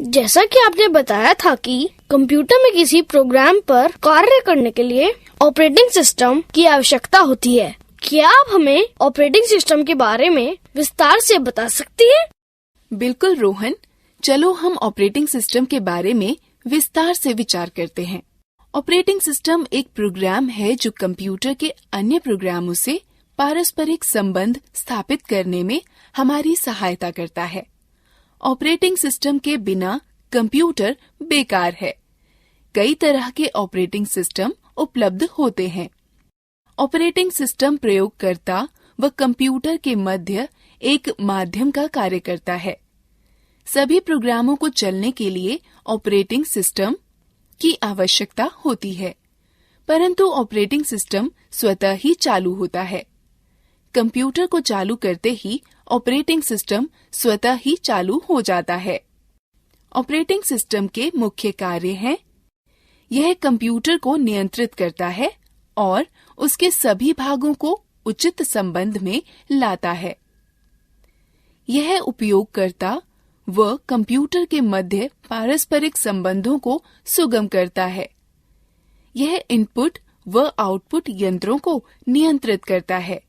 जैसा कि आपने बताया था कि कंप्यूटर में किसी प्रोग्राम पर कार्य करने के लिए ऑपरेटिंग सिस्टम की आवश्यकता होती है। क्या आप हमें ऑपरेटिंग सिस्टम के बारे में विस्तार से बता सकती हैं? बिल्कुल रोहन, चलो हम ऑपरेटिंग सिस्टम के बारे में विस्तार से विचार करते हैं। ऑपरेटिंग सिस्टम एक प्रोग्राम है जो कंप्यूटर के अन्य प्रोग्रामों से पारस्परिक संबंध स्थापित करने में हमारी सहायता करता है। ऑपरेटिंग सिस्टम के बिना कंप्यूटर बेकार है। कई तरह के ऑपरेटिंग सिस्टम उपलब्ध होते हैं। ऑपरेटिंग सिस्टम प्रयोगकर्ता व कंप्यूटर के मध्य एक माध्यम का कार्य करता है। सभी प्रोग्रामों को चलने के लिए ऑपरेटिंग सिस्टम की आवश्यकता होती है, परंतु ऑपरेटिंग सिस्टम स्वतः ही चालू होता है। कंप्यूटर को चालू करते ही ऑपरेटिंग सिस्टम स्वतः ही चालू हो जाता है। ऑपरेटिंग सिस्टम के मुख्य कार्य हैं: यह कंप्यूटर को नियंत्रित करता है और उसके सभी भागों को उचित संबंध में लाता है। यह उपयोगकर्ता व कंप्यूटर के मध्य पारस्परिक संबंधों को सुगम करता है। यह इनपुट व आउटपुट यंत्रों को नियंत्रित करता है।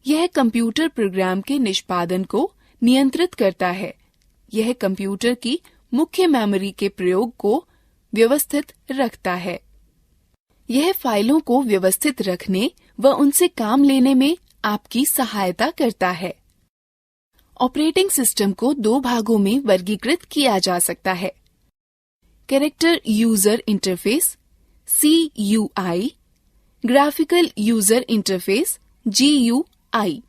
यह कंप्यूटर प्रोग्राम के निष्पादन को नियंत्रित करता है। यह कंप्यूटर की मुख्य मेमोरी के प्रयोग को व्यवस्थित रखता है। यह फाइलों को व्यवस्थित रखने व उनसे काम लेने में आपकी सहायता करता है। ऑपरेटिंग सिस्टम को दो भागों में वर्गीकृत किया जा सकता है: character user interface (CUI), graphical user interface (GUI).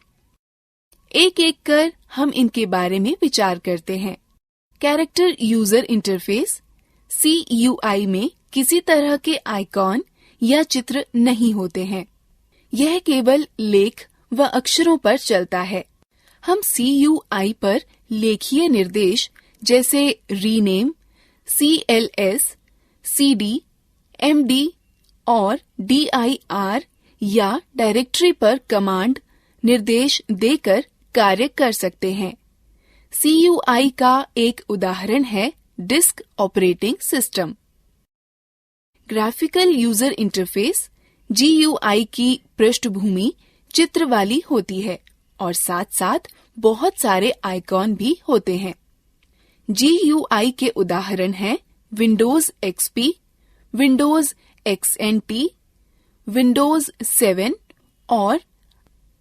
एक एक कर हम इनके बारे में विचार करते हैं। कैरेक्टर यूजर इंटरफेस (CUI) में किसी तरह के आइकॉन या चित्र नहीं होते हैं। यह केवल लेख व अक्षरों पर चलता है। हम CUI पर लेखीय निर्देश जैसे रीनेम, CLS, CD, MD और DIR या डायरेक्टरी पर कमांड निर्देश देकर कार्य कर सकते हैं। CUI का एक उदाहरण है disk operating system. Graphical user interface GUI की पृष्ठभूमि चित्र वाली होती है और साथ साथ बहुत सारे आइकॉन भी होते हैं। GUI के उदाहरण हैं Windows XP, Windows XNT, Windows 7 और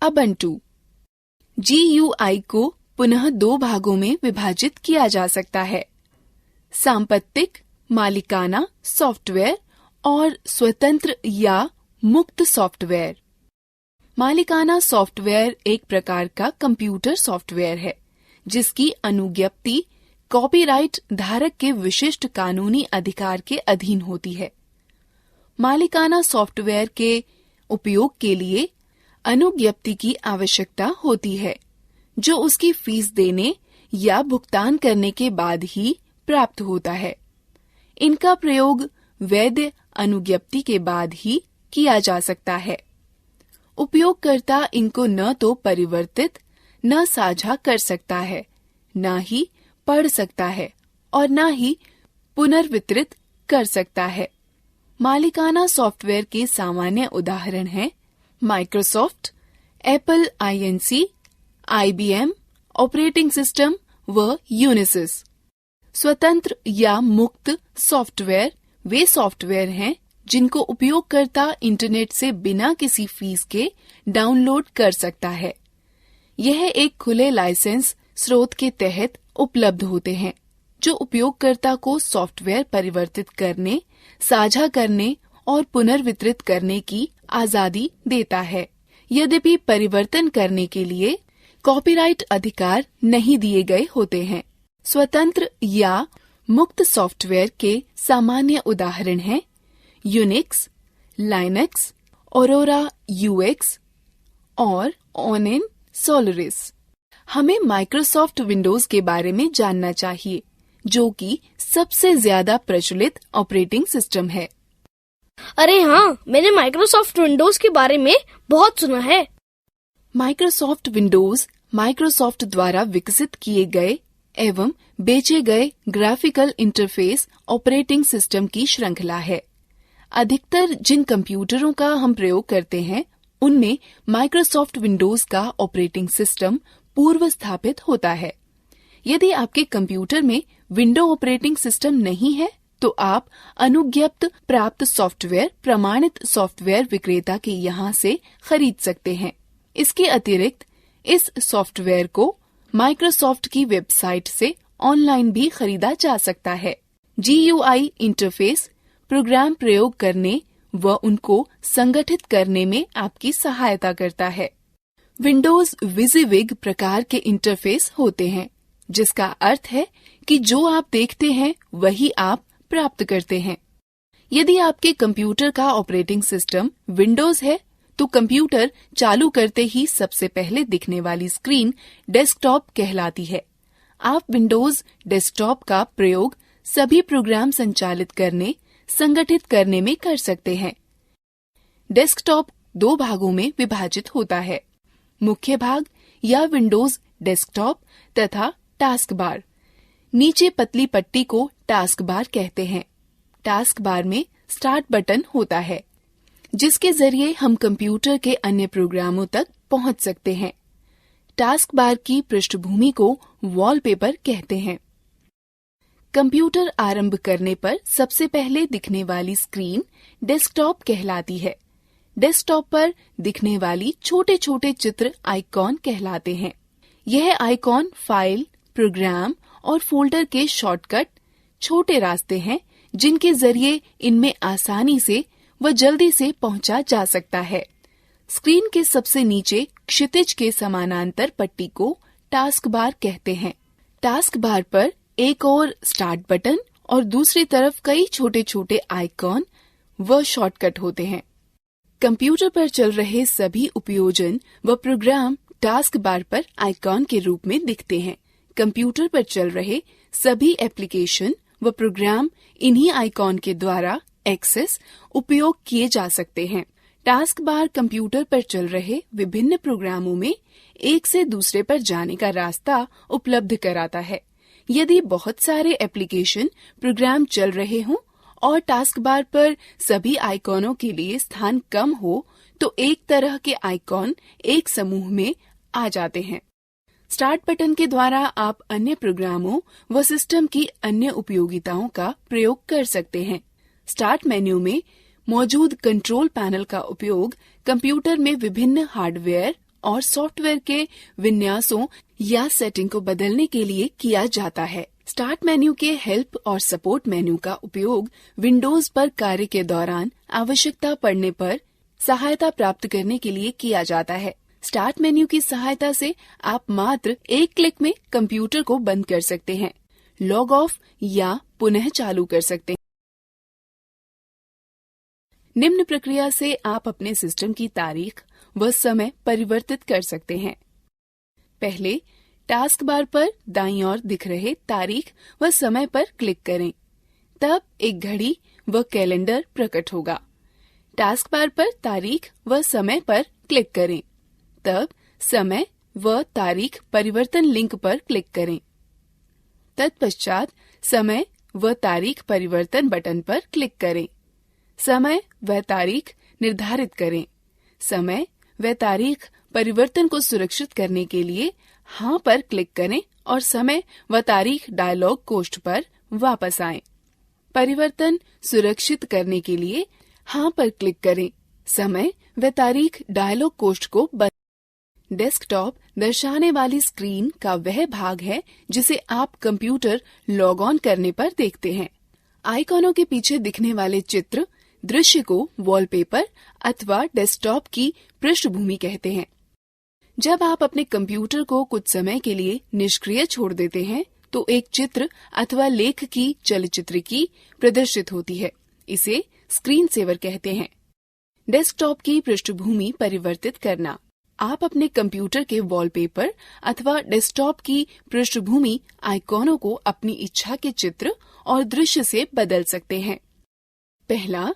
Ubuntu। GUI को पुनः दो भागों में विभाजित किया जा सकता है: सांपत्तिक मालिकाना सॉफ्टवेयर और स्वतंत्र या मुक्त सॉफ्टवेयर। मालिकाना सॉफ्टवेयर एक प्रकार का कंप्यूटर सॉफ्टवेयर है जिसकी अनुज्ञप्ति कॉपीराइट धारक के विशिष्ट कानूनी अधिकार के अधीन होती है। मालिकाना सॉफ्टवेयर के उपयोग के लिए अनुज्ञप्ति की आवश्यकता होती है, जो उसकी फीस देने या भुगतान करने के बाद ही प्राप्त होता है। इनका प्रयोग वैध अनुज्ञप्ति के बाद ही किया जा सकता है। उपयोगकर्ता इनको न तो परिवर्तित, न साझा कर सकता है, न ही पढ़ सकता है और न ही पुनर्वितरित कर सकता है। मालिकाना सॉफ्टवेयर के सामान्य उदाहरण हैं Microsoft, Apple INC, IBM operating system व यूनिसिस। स्वतंत्र या मुक्त सॉफ्टवेयर वे सॉफ्टवेयर हैं जिनको उपयोगकर्ता इंटरनेट से बिना किसी फीस के डाउनलोड कर सकता है। यह एक खुले लाइसेंस स्रोत के तहत उपलब्ध होते हैं, जो उपयोगकर्ता को सॉफ्टवेयर परिवर्तित करने, साझा करने और पुनर्वितरित करने की आजादी देता है। यद्यपि परिवर्तन करने के लिए कॉपीराइट अधिकार नहीं दिए गए होते हैं। स्वतंत्र या मुक्त सॉफ्टवेयर के सामान्य उदाहरण हैं यूनिक्स, लाइनक्स, ऑरोरा UX और ओनिन सोलरिस। हमें माइक्रोसॉफ्ट विंडोज के बारे में जानना चाहिए, जो कि सबसे ज्यादा प्रचलित ऑपरेटिंग सिस्टम है। अरे हाँ, मैंने माइक्रोसॉफ्ट विंडोज के बारे में बहुत सुना है। माइक्रोसॉफ्ट विंडोज माइक्रोसॉफ्ट द्वारा विकसित किए गए एवं बेचे गए ग्राफिकल इंटरफेस ऑपरेटिंग सिस्टम की श्रृंखला है। अधिकतर जिन कंप्यूटरों का हम प्रयोग करते हैं उनमें माइक्रोसॉफ्ट विंडोज का ऑपरेटिंग सिस्टम पूर्व स्थापित होता है। यदि आपके कंप्यूटर में विंडो ऑपरेटिंग सिस्टम नहीं है तो आप अनुज्ञप्त प्राप्त सॉफ्टवेयर प्रमाणित सॉफ्टवेयर विक्रेता के यहाँ से खरीद सकते हैं। इसके अतिरिक्त इस सॉफ्टवेयर को माइक्रोसॉफ्ट की वेबसाइट से ऑनलाइन भी खरीदा जा सकता है। GUI इंटरफेस प्रोग्राम प्रयोग करने व उनको संगठित करने में आपकी सहायता करता है। विंडोज विजिविग प्रकार के इंटरफेस होते हैं, जिसका अर्थ है कि जो आप देखते हैं वही आप प्राप्त करते हैं। यदि आपके कंप्यूटर का ऑपरेटिंग सिस्टम विंडोज है तो कंप्यूटर चालू करते ही सबसे पहले दिखने वाली स्क्रीन डेस्कटॉप कहलाती है। आप विंडोज डेस्कटॉप का प्रयोग सभी प्रोग्राम संचालित करने, संगठित करने में कर सकते हैं। डेस्कटॉप 2 भागों में विभाजित होता है, मुख्य भाग या विंडोज डेस्कटॉप तथा टास्क बार। नीचे पतली पट्टी को टास्क बार कहते हैं। टास्क बार में स्टार्ट बटन होता है, जिसके जरिए हम कंप्यूटर के अन्य प्रोग्रामों तक पहुंच सकते हैं। टास्क बार की पृष्ठभूमि को वॉलपेपर कहते हैं। कंप्यूटर आरंभ करने पर सबसे पहले दिखने वाली स्क्रीन डेस्कटॉप कहलाती है। डेस्कटॉप पर दिखने वाली छोटे छोटे चित्र आइकॉन कहलाते हैं। यह आइकॉन फाइल, प्रोग्राम और फोल्डर के शॉर्टकट छोटे रास्ते हैं जिनके जरिए इनमें आसानी से व जल्दी से पहुंचा जा सकता है। स्क्रीन के सबसे नीचे क्षितिज के समानांतर पट्टी को टास्क बार कहते हैं। टास्क बार पर एक और स्टार्ट बटन और दूसरी तरफ कई छोटे छोटे आइकॉन व शॉर्टकट होते हैं। कंप्यूटर पर चल रहे सभी उपयोजन व प्रोग्राम टास्क बार पर आइकॉन के रूप में दिखते हैं। कंप्यूटर पर चल रहे सभी एप्लीकेशन व प्रोग्राम इन्हीं आइकॉन के द्वारा एक्सेस उपयोग किए जा सकते हैं। टास्क बार कंप्यूटर पर चल रहे विभिन्न प्रोग्रामों में एक से दूसरे पर जाने का रास्ता उपलब्ध कराता है। यदि बहुत सारे एप्लीकेशन प्रोग्राम चल रहे हों और टास्क बार पर सभी आइकॉनों के लिए स्थान कम हो तो एक तरह के आइकॉन एक समूह में आ जाते हैं। स्टार्ट बटन के द्वारा आप अन्य प्रोग्रामों व सिस्टम की अन्य उपयोगिताओं का प्रयोग कर सकते हैं। स्टार्ट मेन्यू में मौजूद कंट्रोल पैनल का उपयोग कंप्यूटर में विभिन्न हार्डवेयर और सॉफ्टवेयर के विन्यासों या सेटिंग को बदलने के लिए किया जाता है। स्टार्ट मेन्यू के हेल्प और सपोर्ट मेन्यू का उपयोग विंडोज पर कार्य के दौरान आवश्यकता पड़ने पर सहायता प्राप्त करने के लिए किया जाता है। स्टार्ट मेन्यू की सहायता से आप मात्र एक क्लिक में कंप्यूटर को बंद कर सकते हैं, लॉग ऑफ या पुनः चालू कर सकते हैं। निम्न प्रक्रिया से आप अपने सिस्टम की तारीख व समय परिवर्तित कर सकते हैं। पहले टास्क बार पर दाईं ओर दिख रहे तारीख व समय पर क्लिक करें, तब एक घड़ी व कैलेंडर प्रकट होगा। टास्क बार पर तारीख व समय पर क्लिक करें, तब समय व तारीख परिवर्तन लिंक पर क्लिक करें। तत्पश्चात समय व तारीख परिवर्तन बटन पर क्लिक करें। समय व तारीख निर्धारित करें। समय व तारीख परिवर्तन को सुरक्षित करने के लिए हाँ पर क्लिक करें और समय व तारीख डायलॉग कोष्ठ पर वापस आएं। परिवर्तन सुरक्षित करने के लिए हाँ पर क्लिक करें। समय व तारीख डायलॉग कोष्ठ को बंद। डेस्कटॉप दर्शाने वाली स्क्रीन का वह भाग है जिसे आप कंप्यूटर लॉग ऑन करने पर देखते हैं। आइकॉनों के पीछे दिखने वाले चित्र दृश्य को वॉलपेपर अथवा डेस्कटॉप की पृष्ठभूमि कहते हैं। जब आप अपने कंप्यूटर को कुछ समय के लिए निष्क्रिय छोड़ देते हैं तो एक चित्र अथवा लेख की चलचित्रकी प्रदर्शित होती है। इसे स्क्रीन सेवर कहते हैं। डेस्कटॉप की पृष्ठभूमि परिवर्तित करना। आप अपने कंप्यूटर के वॉलपेपर अथवा डेस्कटॉप की पृष्ठभूमि आइकॉनों को अपनी इच्छा के चित्र और दृश्य से बदल सकते हैं। पहला,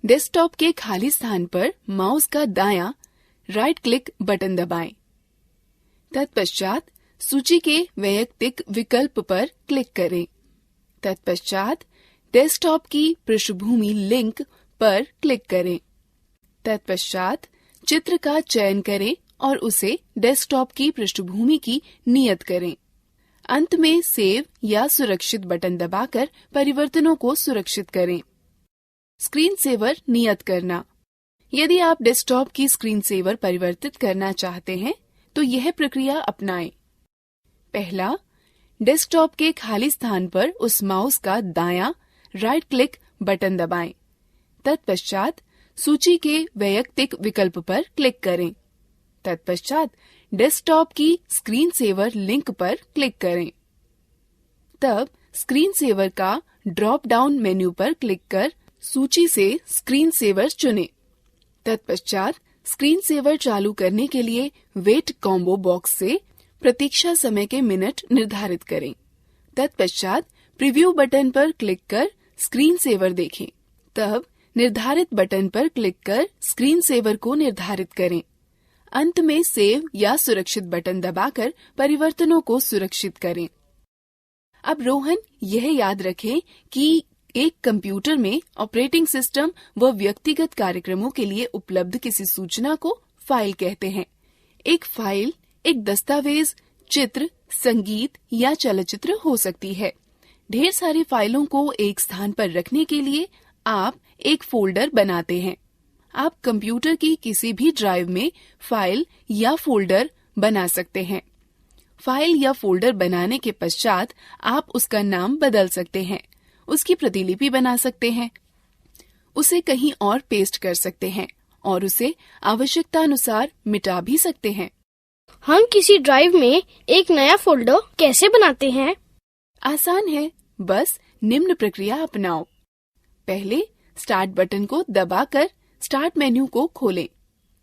डेस्कटॉप के खाली स्थान पर माउस का दायां राइट क्लिक बटन दबाएं। तत्पश्चात सूची के वैयक्तिक विकल्प पर क्लिक करें। तत्पश्चात डेस्कटॉप की पृष्ठभूमि लिंक पर क्लिक करें। तत्पश्चात चित्र का चयन करें और उसे डेस्कटॉप की पृष्ठभूमि की नियत करें। अंत में सेव या सुरक्षित बटन दबाकर परिवर्तनों को सुरक्षित करें। स्क्रीन सेवर नियत करना। यदि आप डेस्कटॉप की स्क्रीन सेवर परिवर्तित करना चाहते हैं तो यह प्रक्रिया अपनाएं। पहला, डेस्कटॉप के खाली स्थान पर उस माउस का दायां राइट क्लिक बटन दबाएं। तत्पश्चात सूची के वैयक्तिक विकल्प पर क्लिक करें। तत्पश्चात डेस्कटॉप की स्क्रीन सेवर लिंक पर क्लिक करें। तब स्क्रीन सेवर का ड्रॉप डाउन मेन्यू पर क्लिक कर सूची से स्क्रीन सेवर चुनें। तत्पश्चात स्क्रीन सेवर चालू करने के लिए वेट कॉम्बो बॉक्स से प्रतीक्षा समय के मिनट निर्धारित करें। तत्पश्चात प्रीव्यू बटन पर क्लिक कर स्क्रीन सेवर देखें। तब निर्धारित बटन पर क्लिक कर स्क्रीन सेवर को निर्धारित करें। अंत में सेव या सुरक्षित बटन दबाकर परिवर्तनों को सुरक्षित करें। अब रोहन, यह याद रखें कि एक कंप्यूटर में ऑपरेटिंग सिस्टम व व्यक्तिगत कार्यक्रमों के लिए उपलब्ध किसी सूचना को फाइल कहते हैं। एक फाइल एक दस्तावेज, चित्र, संगीत या चलचित्र हो सकती है। ढेर सारी फाइलों को एक स्थान पर रखने के लिए आप एक फोल्डर बनाते हैं। आप कंप्यूटर की किसी भी ड्राइव में फाइल या फोल्डर बना सकते हैं। फाइल या फोल्डर बनाने के पश्चात आप उसका नाम बदल सकते हैं, उसकी प्रतिलिपि बना सकते हैं, उसे कहीं और पेस्ट कर सकते हैं और उसे आवश्यकतानुसार मिटा भी सकते हैं। हम किसी ड्राइव में एक नया फोल्डर कैसे बनाते हैं? आसान है, बस निम्न प्रक्रिया अपनाओ। पहले स्टार्ट बटन को दबाकर स्टार्ट मेन्यू को खोलें।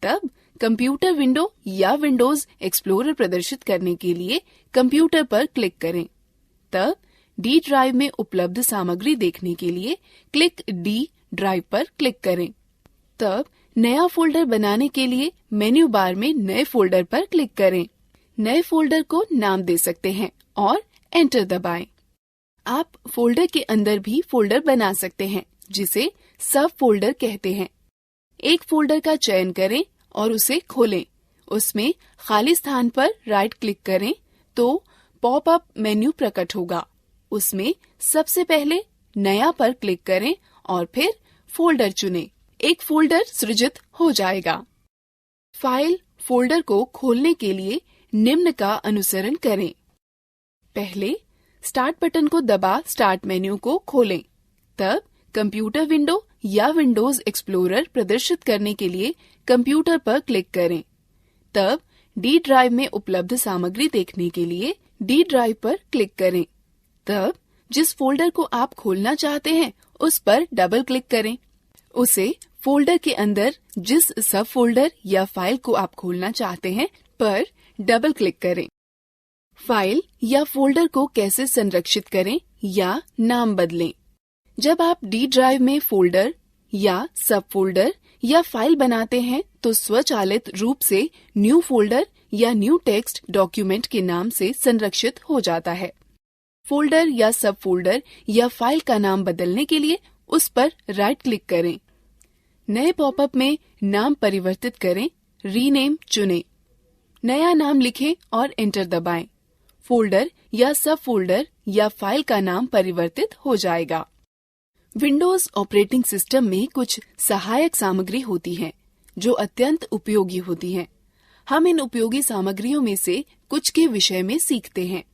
तब कंप्यूटर विंडो या विंडोज एक्सप्लोरर प्रदर्शित करने के लिए कंप्यूटर पर क्लिक करें। तब डी ड्राइव में उपलब्ध सामग्री देखने के लिए क्लिक डी ड्राइव पर क्लिक करें। तब नया फोल्डर बनाने के लिए मेन्यू बार में नए फोल्डर पर क्लिक करें। नए फोल्डर को नाम दे सकते हैं और एंटर दबाएं। आप फोल्डर के अंदर भी फोल्डर बना सकते हैं, जिसे सब फोल्डर कहते हैं। एक फोल्डर का चयन करें और उसे खोलें। उसमें खाली स्थान पर राइट क्लिक करें तो पॉपअप मेन्यू प्रकट होगा। उसमें सबसे पहले नया पर क्लिक करें और फिर फोल्डर चुनें। एक फोल्डर सृजित हो जाएगा। फाइल फोल्डर को खोलने के लिए निम्न का अनुसरण करें। पहले स्टार्ट बटन को दबा स्टार्ट मेन्यू को खोलें। तब कंप्यूटर विंडो या विंडोज एक्सप्लोरर प्रदर्शित करने के लिए कंप्यूटर पर क्लिक करें। तब डी ड्राइव में उपलब्ध सामग्री देखने के लिए डी ड्राइव पर क्लिक करें। तब जिस फोल्डर को आप खोलना चाहते हैं उस पर डबल क्लिक करें। उसे फोल्डर के अंदर जिस सब फोल्डर या फाइल को आप खोलना चाहते हैं पर डबल क्लिक करें। फाइल या फोल्डर को कैसे संरक्षित करें या नाम बदलें। जब आप डी ड्राइव में फोल्डर या सब फोल्डर या फाइल बनाते हैं तो स्वचालित रूप से न्यू फोल्डर या न्यू टेक्स्ट डॉक्यूमेंट के नाम से संरक्षित हो जाता है। फोल्डर या सब फोल्डर या फाइल का नाम बदलने के लिए उस पर राइट क्लिक करें। नए पॉपअप में नाम परिवर्तित करें, रीनेम चुनें। नया नाम लिखें और एंटर दबाएं। फोल्डर या सब फोल्डर या फाइल का नाम परिवर्तित हो जाएगा। विंडोज ऑपरेटिंग सिस्टम में कुछ सहायक सामग्री होती है जो अत्यंत उपयोगी होती हैं। हम इन उपयोगी सामग्रियों में से कुछ के विषय में सीखते हैं।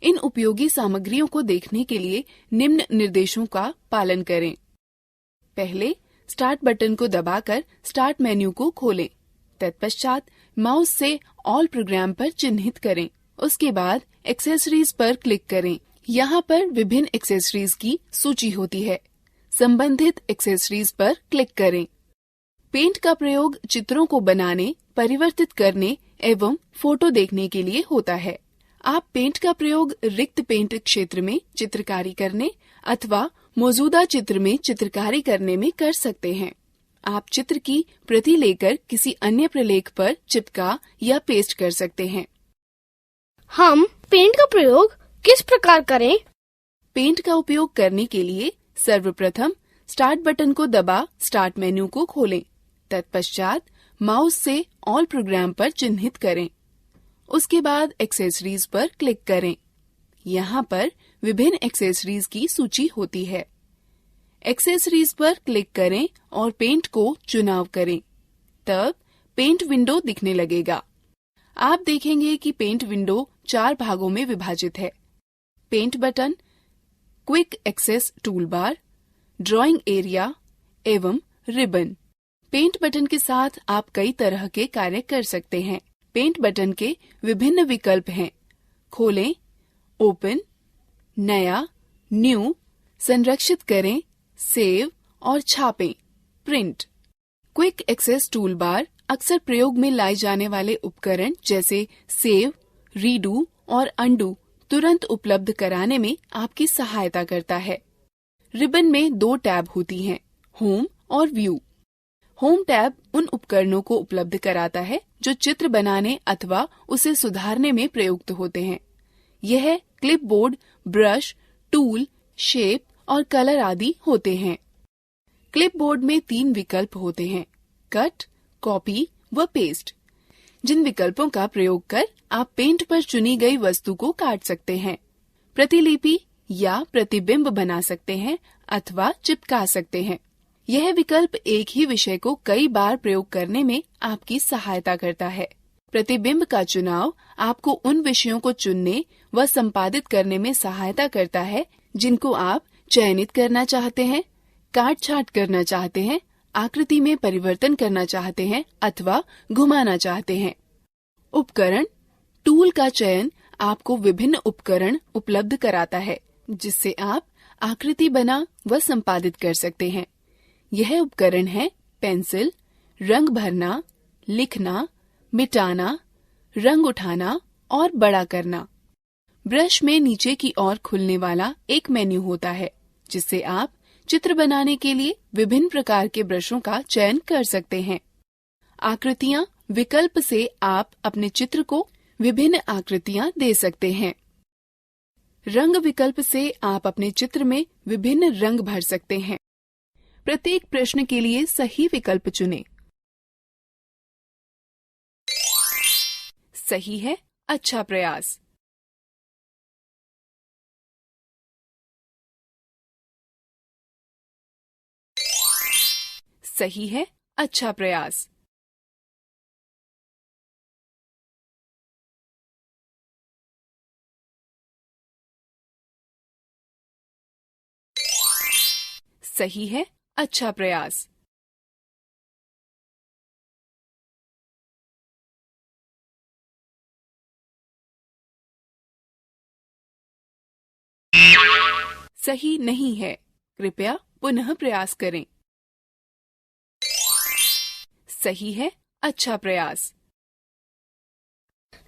इन उपयोगी सामग्रियों को देखने के लिए निम्न निर्देशों का पालन करें। पहले स्टार्ट बटन को दबाकर स्टार्ट मेन्यू को खोलें। तत्पश्चात माउस से ऑल प्रोग्राम पर चिन्हित करें। उसके बाद एक्सेसरीज पर क्लिक करें। यहाँ पर विभिन्न एक्सेसरीज की सूची होती है। संबंधित एक्सेसरीज पर क्लिक करें। पेंट का प्रयोग चित्रों को बनाने, परिवर्तित करने एवं फोटो देखने के लिए होता है। आप पेंट का प्रयोग रिक्त पेंट क्षेत्र में चित्रकारी करने अथवा मौजूदा चित्र में चित्रकारी करने में कर सकते हैं। आप चित्र की प्रति लेकर किसी अन्य प्रलेख पर चिपका या पेस्ट कर सकते हैं। हम पेंट का प्रयोग किस प्रकार करें? पेंट का उपयोग करने के लिए सर्वप्रथम स्टार्ट बटन को दबा स्टार्ट मेन्यू को खोलें। तत्पश्चात माउस से ऑल प्रोग्राम पर चिन्हित करें। उसके बाद एक्सेसरीज पर क्लिक करें। यहाँ पर विभिन्न एक्सेसरीज की सूची होती है। एक्सेसरीज पर क्लिक करें और पेंट को चुनाव करें। तब पेंट विंडो दिखने लगेगा। आप देखेंगे कि पेंट विंडो 4 भागों में विभाजित है। Paint button, quick access toolbar, drawing area एवं रिबन। पेंट बटन के साथ आप कई तरह के कार्य कर सकते हैं। पेंट बटन के विभिन्न विकल्प हैं। खोलें, ओपन, नया, न्यू, संरक्षित करें, सेव और छापें, प्रिंट। क्विक एक्सेस टूलबार अक्सर प्रयोग में लाए जाने वाले उपकरण जैसे सेव, रीडू और अंडू तुरंत उपलब्ध कराने में आपकी सहायता करता है। रिबन में 2 टैब होती हैं, होम और व्यू। होम टैब उन उपकरणों को उपलब्ध कराता है जो चित्र बनाने अथवा उसे सुधारने में प्रयुक्त होते हैं। यह क्लिपबोर्ड, ब्रश, टूल, शेप और कलर आदि होते हैं। क्लिपबोर्ड में 3 विकल्प होते हैं, कट, कॉपी व पेस्ट, जिन विकल्पों का प्रयोग कर आप पेंट पर चुनी गई वस्तु को काट सकते हैं, प्रतिलिपि या प्रतिबिंब बना सकते हैं अथवा चिपका सकते हैं। यह विकल्प एक ही विषय को कई बार प्रयोग करने में आपकी सहायता करता है। प्रतिबिंब का चुनाव आपको उन विषयों को चुनने व संपादित करने में सहायता करता है जिनको आप चयनित करना चाहते हैं, काट छांट करना चाहते हैं, आकृति में परिवर्तन करना चाहते हैं अथवा घुमाना चाहते हैं। उपकरण, टूल का चयन आपको विभिन्न उपकरण उपलब्ध कराता है जिससे आप आकृति बना व संपादित कर सकते हैं। यह उपकरण है पेंसिल, रंग भरना, लिखना, मिटाना, रंग उठाना और बड़ा करना। ब्रश में नीचे की ओर खुलने वाला एक मेन्यू होता है जिससे आप चित्र बनाने के लिए विभिन्न प्रकार के ब्रशों का चयन कर सकते हैं। आकृतियाँ विकल्प से आप अपने चित्र को विभिन्न आकृतियाँ दे सकते हैं। रंग विकल्प से आप अपने चित्र में विभिन्न रंग भर सकते हैं। प्रत्येक प्रश्न के लिए सही विकल्प चुनें। सही है, अच्छा प्रयास। सही है, अच्छा प्रयास। सही है, अच्छा प्रयास। सही नहीं है, कृपया पुनः प्रयास करें। सही है, अच्छा प्रयास।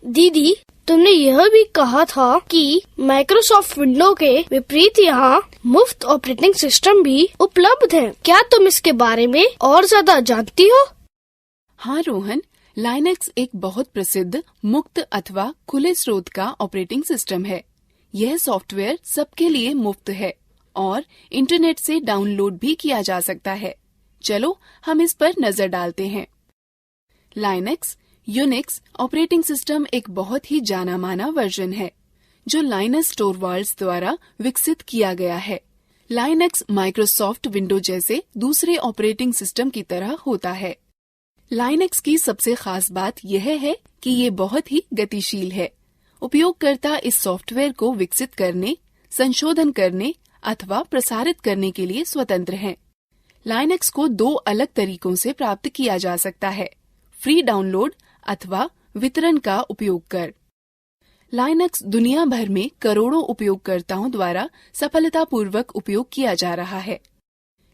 दीदी, तुमने यह भी कहा था कि माइक्रोसॉफ्ट विंडो के विपरीत यहाँ मुफ्त ऑपरेटिंग सिस्टम भी उपलब्ध है। क्या तुम इसके बारे में और ज्यादा जानती हो? हाँ रोहन, लाइनक्स एक बहुत प्रसिद्ध मुक्त अथवा खुले स्रोत का ऑपरेटिंग सिस्टम है। यह सॉफ्टवेयर सबके लिए मुफ्त है और इंटरनेट से डाउनलोड भी किया जा सकता है। चलो हम इस पर नजर डालते हैं। लाइनक्स यूनिक्स ऑपरेटिंग सिस्टम एक बहुत ही जाना माना वर्जन है जो लाइनस टोरवाल्ड्स द्वारा विकसित किया गया है। लाइनक्स माइक्रोसॉफ्ट विंडो जैसे दूसरे ऑपरेटिंग सिस्टम की तरह होता है। लाइनक्स की सबसे खास बात यह है कि ये बहुत ही गतिशील है। उपयोगकर्ता इस सॉफ्टवेयर को विकसित करने, संशोधन करने अथवा प्रसारित करने के लिए स्वतंत्र हैं। लाइनक्स को 2 अलग तरीकों से प्राप्त किया जा सकता है, फ्री डाउनलोड अथवा वितरण का उपयोग कर। लाइनक्स दुनिया भर में करोड़ों उपयोगकर्ताओं द्वारा सफलतापूर्वक उपयोग किया जा रहा है।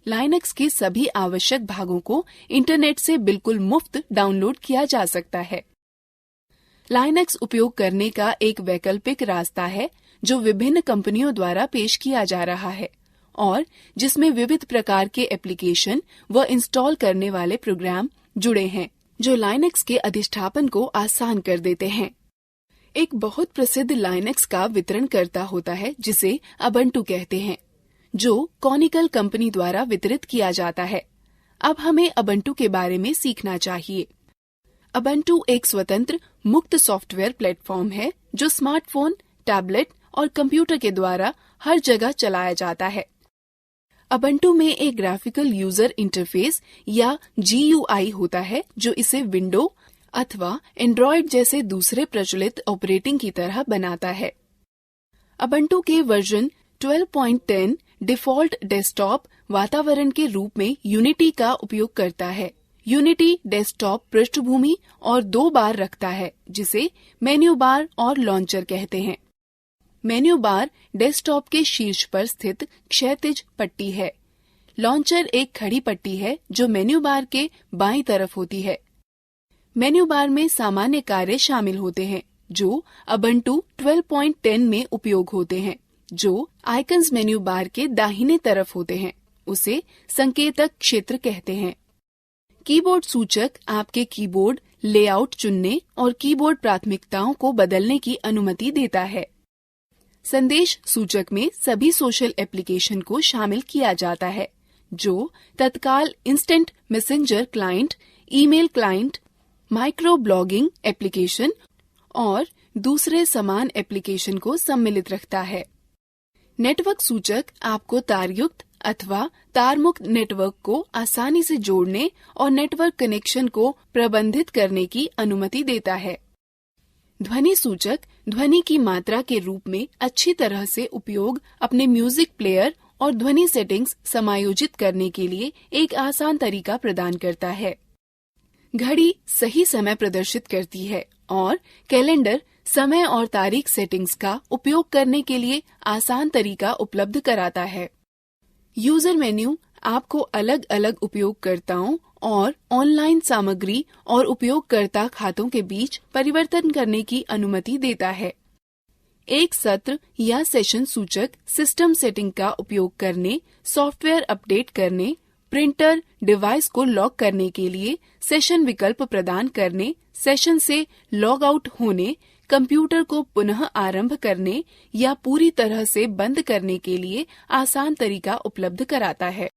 लाइनक्स के सभी आवश्यक भागों को इंटरनेट से बिल्कुल मुफ्त डाउनलोड किया जा सकता है। लाइनक्स उपयोग करने का एक वैकल्पिक रास्ता है जो विभिन्न कंपनियों द्वारा पेश किया जा रहा है और जिसमें विविध प्रकार के एप्लीकेशन व इंस्टॉल करने वाले प्रोग्राम जुड़े हैं जो लाइनक्स के अधिष्ठापन को आसान कर देते हैं। एक बहुत प्रसिद्ध लाइनक्स का वितरणकर्ता होता है जिसे उबुंटू कहते हैं, जो कॉनिकल कंपनी द्वारा वितरित किया जाता है। अब हमें उबुंटू के बारे में सीखना चाहिए। उबुंटू एक स्वतंत्र मुक्त सॉफ्टवेयर प्लेटफॉर्म है जो स्मार्टफोन, टैबलेट और कंप्यूटर के द्वारा हर जगह चलाया जाता है। उबुंटू में एक ग्राफिकल यूजर इंटरफेस या GUI होता है जो इसे विंडो अथवा एंड्रॉयड जैसे दूसरे प्रचलित ऑपरेटिंग की तरह बनाता है। उबुंटू के वर्जन 12.10 डिफॉल्ट डेस्कटॉप वातावरण के रूप में यूनिटी का उपयोग करता है। यूनिटी डेस्कटॉप पृष्ठभूमि और 2 बार रखता है जिसे मेन्यू बार और लॉन्चर कहते हैं। मेन्यू बार डेस्कटॉप के शीर्ष पर स्थित क्षैतिज पट्टी है। लॉन्चर एक खड़ी पट्टी है जो मेन्यू बार के बाईं तरफ होती है। मेन्यू बार में सामान्य कार्य शामिल होते हैं जो उबुंटू 12.10 में उपयोग होते हैं। जो आइकन्स मेन्यू बार के दाहिने तरफ होते हैं उसे संकेतक क्षेत्र कहते हैं। कीबोर्ड सूचक आपके कीबोर्ड लेआउट चुनने और कीबोर्ड प्राथमिकताओं को बदलने की अनुमति देता है। संदेश सूचक में सभी सोशल एप्लीकेशन को शामिल किया जाता है जो तत्काल instant messenger client, email client, micro blogging application और दूसरे समान एप्लीकेशन को सम्मिलित रखता है। नेटवर्क सूचक आपको तारयुक्त अथवा तारमुक्त नेटवर्क को आसानी से जोड़ने और नेटवर्क कनेक्शन को प्रबंधित करने की अनुमति देता है। ध्वनि सूचक ध्वनि की मात्रा के रूप में अच्छी तरह से उपयोग अपने म्यूजिक प्लेयर और ध्वनि सेटिंग्स समायोजित करने के लिए एक आसान तरीका प्रदान करता है। घड़ी सही समय प्रदर्शित करती है और कैलेंडर समय और तारीख सेटिंग्स का उपयोग करने के लिए आसान तरीका उपलब्ध कराता है। यूजर मेन्यू आपको अलग अलग उपयोगकर्ताओं और ऑनलाइन सामग्री और उपयोगकर्ता खातों के बीच परिवर्तन करने की अनुमति देता है। एक सत्र या सेशन सूचक सिस्टम सेटिंग का उपयोग करने, सॉफ्टवेयर अपडेट करने, प्रिंटर डिवाइस को लॉक करने के लिए सेशन विकल्प प्रदान करने, सेशन से लॉग आउट होने, कंप्यूटर को पुनः आरंभ करने या पूरी तरह से बंद करने के लिए आसान तरीका उपलब्ध कराता है।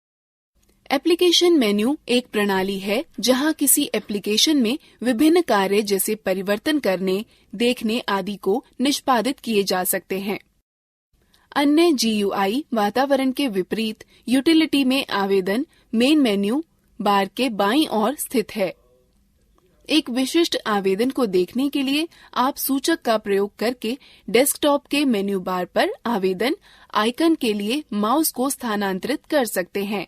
एप्लीकेशन मेन्यू एक प्रणाली है जहां किसी एप्लीकेशन में विभिन्न कार्य जैसे परिवर्तन करने, देखने आदि को निष्पादित किए जा सकते हैं। अन्य GUI वातावरण के विपरीत यूटिलिटी में आवेदन मेन मेन्यू बार के बाईं ओर स्थित है। एक विशिष्ट आवेदन को देखने के लिए आप सूचक का प्रयोग करके डेस्कटॉप के मेन्यू बार पर आवेदन आइकन के लिए माउस को स्थानांतरित कर सकते हैं।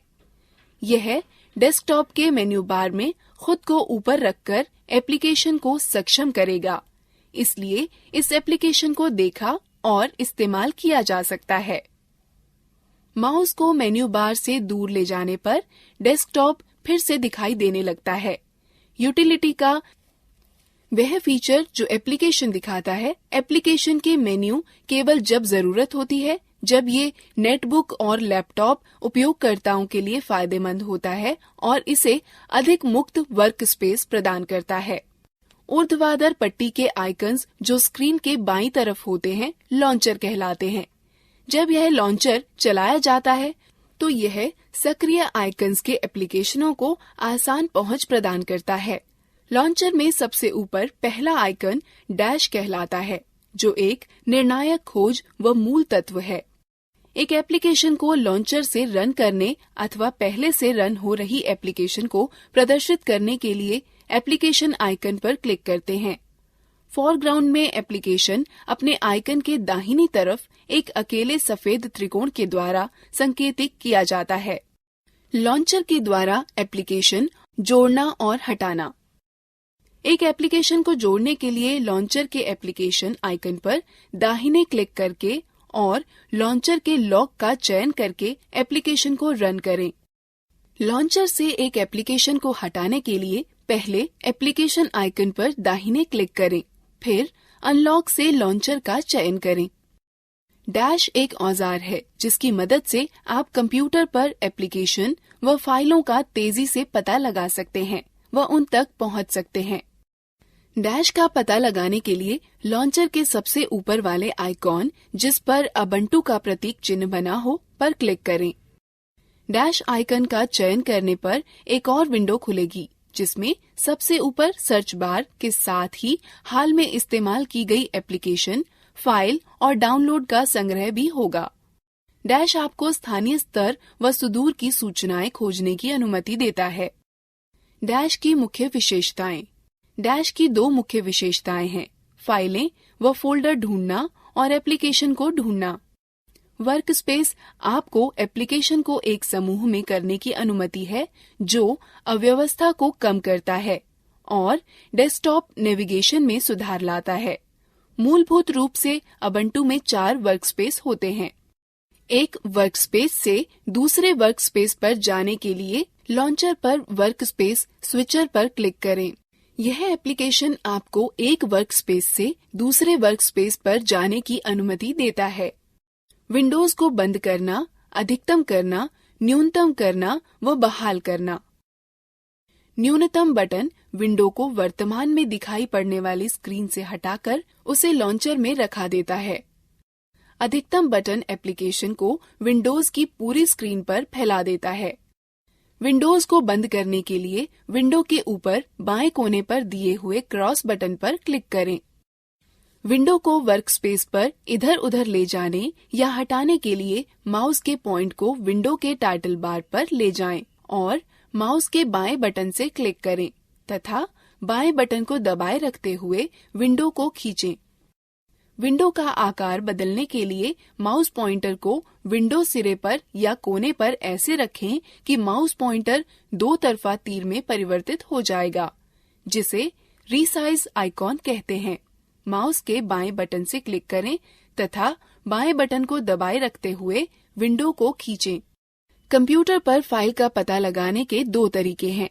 यह डेस्कटॉप के मेन्यू बार में खुद को ऊपर रखकर एप्लीकेशन को सक्षम करेगा, इसलिए इस एप्लीकेशन को देखा और इस्तेमाल किया जा सकता है। माउस को मेन्यू बार से दूर ले जाने पर डेस्कटॉप फिर से दिखाई देने लगता है। यूटिलिटी का वह फीचर जो एप्लीकेशन दिखाता है, एप्लीकेशन के मेन्यू केवल जब जरूरत होती है, जब ये नेटबुक और लैपटॉप उपयोगकर्ताओं के लिए फायदेमंद होता है और इसे अधिक मुक्त वर्क स्पेस प्रदान करता है। ऊर्ध्वाधर पट्टी के आइकन्स जो स्क्रीन के बाईं तरफ होते हैं, लॉन्चर कहलाते हैं। जब यह लॉन्चर चलाया जाता है तो यह सक्रिय आइकन्स के एप्लीकेशनों को आसान पहुंच प्रदान करता है। लॉन्चर में सबसे ऊपर पहला आइकन डैश कहलाता है, जो एक निर्णायक खोज व मूल तत्व है। एक एप्लीकेशन को लॉन्चर से रन करने अथवा पहले से रन हो रही एप्लीकेशन को प्रदर्शित करने के लिए एप्लीकेशन आइकन पर क्लिक करते हैं। फोरग्राउंड में एप्लीकेशन अपने आइकन के दाहिनी तरफ एक अकेले सफेद त्रिकोण के द्वारा संकेतित किया जाता है। लॉन्चर के द्वारा एप्लीकेशन जोड़ना और हटाना। एक एप्लीकेशन को जोड़ने के लिए लॉन्चर के एप्लीकेशन आइकन पर दाहिने क्लिक करके और लॉन्चर के लॉक का चयन करके एप्लीकेशन को रन करें। लॉन्चर से एक एप्लीकेशन को हटाने के लिए पहले एप्लीकेशन आइकन पर दाहिने क्लिक करें, फिर अनलॉक से लॉन्चर का चयन करें। डैश एक औजार है जिसकी मदद से आप कंप्यूटर पर एप्लीकेशन व फाइलों का तेजी से पता लगा सकते हैं व उन तक पहुंच सकते हैं। डैश का पता लगाने के लिए लॉन्चर के सबसे ऊपर वाले आइकॉन जिस पर उबुंटू का प्रतीक चिन्ह बना हो पर क्लिक करें। डैश आइकन का चयन करने पर एक और विंडो खुलेगी जिसमें सबसे ऊपर सर्च बार के साथ ही हाल में इस्तेमाल की गई एप्लीकेशन, फाइल और डाउनलोड का संग्रह भी होगा। डैश आपको स्थानीय स्तर व सुदूर की सूचनाएं खोजने की अनुमति देता है। डैश की मुख्य विशेषताएं। डैश की दो मुख्य विशेषताएं हैं, फाइलें व फोल्डर ढूंढना और एप्लीकेशन को ढूंढना। वर्कस्पेस आपको एप्लीकेशन को एक समूह में करने की अनुमति है जो अव्यवस्था को कम करता है और डेस्कटॉप नेविगेशन में सुधार लाता है। मूलभूत रूप से उबुंटू में 4 वर्कस्पेस होते हैं। एक वर्कस्पेस से दूसरे वर्कस्पेस पर जाने के लिए लॉन्चर पर वर्कस्पेस स्विचर पर क्लिक करें। यह एप्लीकेशन आपको एक वर्कस्पेस से दूसरे वर्कस्पेस पर जाने की अनुमति देता है। विंडोज को बंद करना, अधिकतम करना, न्यूनतम करना व बहाल करना। न्यूनतम बटन विंडो को वर्तमान में दिखाई पड़ने वाली स्क्रीन से हटाकर उसे लॉन्चर में रखा देता है। अधिकतम बटन एप्लीकेशन को विंडोज की पूरी स्क्रीन पर फैला देता है। विंडोज को बंद करने के लिए विंडो के ऊपर बाएं कोने पर दिए हुए क्रॉस बटन पर क्लिक करें। विंडो को वर्कस्पेस पर इधर उधर ले जाने या हटाने के लिए माउस के पॉइंट को विंडो के टाइटल बार पर ले जाएं और माउस के बाएं बटन से क्लिक करें तथा बाएं बटन को दबाए रखते हुए विंडो को खींचें। विंडो का आकार बदलने के लिए माउस पॉइंटर को विंडो सिरे पर या कोने पर ऐसे रखें कि माउस पॉइंटर 2 तरफा तीर में परिवर्तित हो जाएगा, जिसे रीसाइज आइकॉन कहते हैं। माउस के बाएं बटन से क्लिक करें तथा बाएं बटन को दबाए रखते हुए विंडो को खींचें। कंप्यूटर पर फाइल का पता लगाने के 2 तरीके हैं।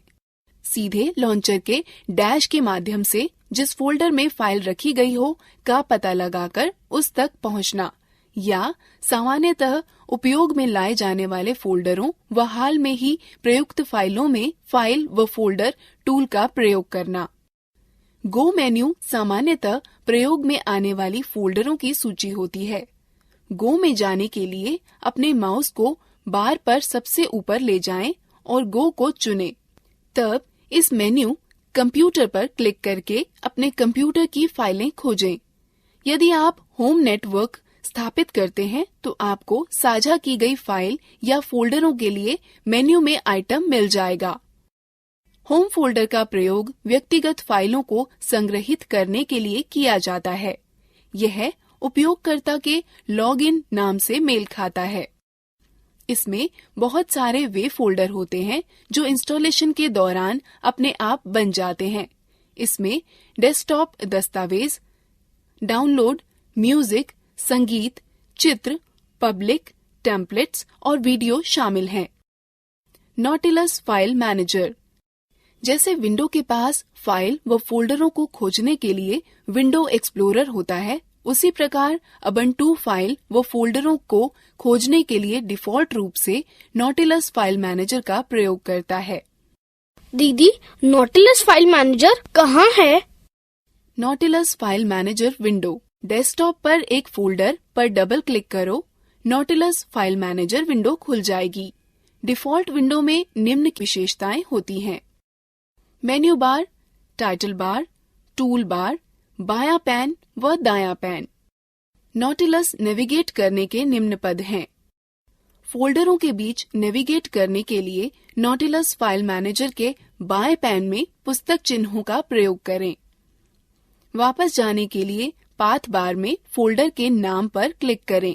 सीधे लॉन्चर के डैश के माध्यम से जिस फोल्डर में फाइल रखी गई हो का पता लगाकर उस तक पहुंचना, या सामान्यतः उपयोग में लाए जाने वाले फोल्डरों व हाल में ही प्रयुक्त फाइलों में फाइल व फोल्डर टूल का प्रयोग करना। गो मेन्यू सामान्यतः प्रयोग में आने वाली फोल्डरों की सूची होती है। गो में जाने के लिए अपने माउस को बार पर सबसे ऊपर ले जाएं और गो को चुनें। तब इस मेन्यू कंप्यूटर पर क्लिक करके अपने कंप्यूटर की फाइलें खोजें। यदि आप होम नेटवर्क स्थापित करते हैं तो आपको साझा की गई फाइल या फोल्डरों के लिए मेन्यू में आइटम मिल जाएगा। होम फोल्डर का प्रयोग व्यक्तिगत फाइलों को संग्रहित करने के लिए किया जाता है। यह उपयोगकर्ता के लॉगिन नाम से मेल खाता है। इसमें बहुत सारे वे फोल्डर होते हैं जो इंस्टॉलेशन के दौरान अपने आप बन जाते हैं। इसमें डेस्कटॉप दस्तावेज, डाउनलोड, म्यूजिक, संगीत, चित्र, पब्लिक, टेम्पलेट्स और वीडियो शामिल हैं। Nautilus file manager. जैसे विंडो के पास फाइल व फोल्डरों को खोजने के लिए विंडो एक्सप्लोरर होता है, उसी प्रकार उबुंटू फाइल व फोल्डरों को खोजने के लिए डिफॉल्ट रूप से नॉटिलस फाइल मैनेजर का प्रयोग करता है। दीदी, नॉटिलस फाइल मैनेजर कहाँ है? Nautilus file manager window. Desktop पर एक फोल्डर पर डबल क्लिक करो, नॉटिलस फाइल मैनेजर विंडो खुल जाएगी। डिफॉल्ट विंडो में निम्न विशेषताएं होती हैं: menu bar, title bar, tool bar, बायां पैन व दायां पैन। नॉटिलस नेविगेट करने के निम्न पद हैं। फोल्डरों के बीच नेविगेट करने के लिए नॉटिलस फाइल मैनेजर के बाएं पैन में पुस्तक चिन्हों का प्रयोग करें। वापस जाने के लिए पाथ बार में फोल्डर के नाम पर क्लिक करें।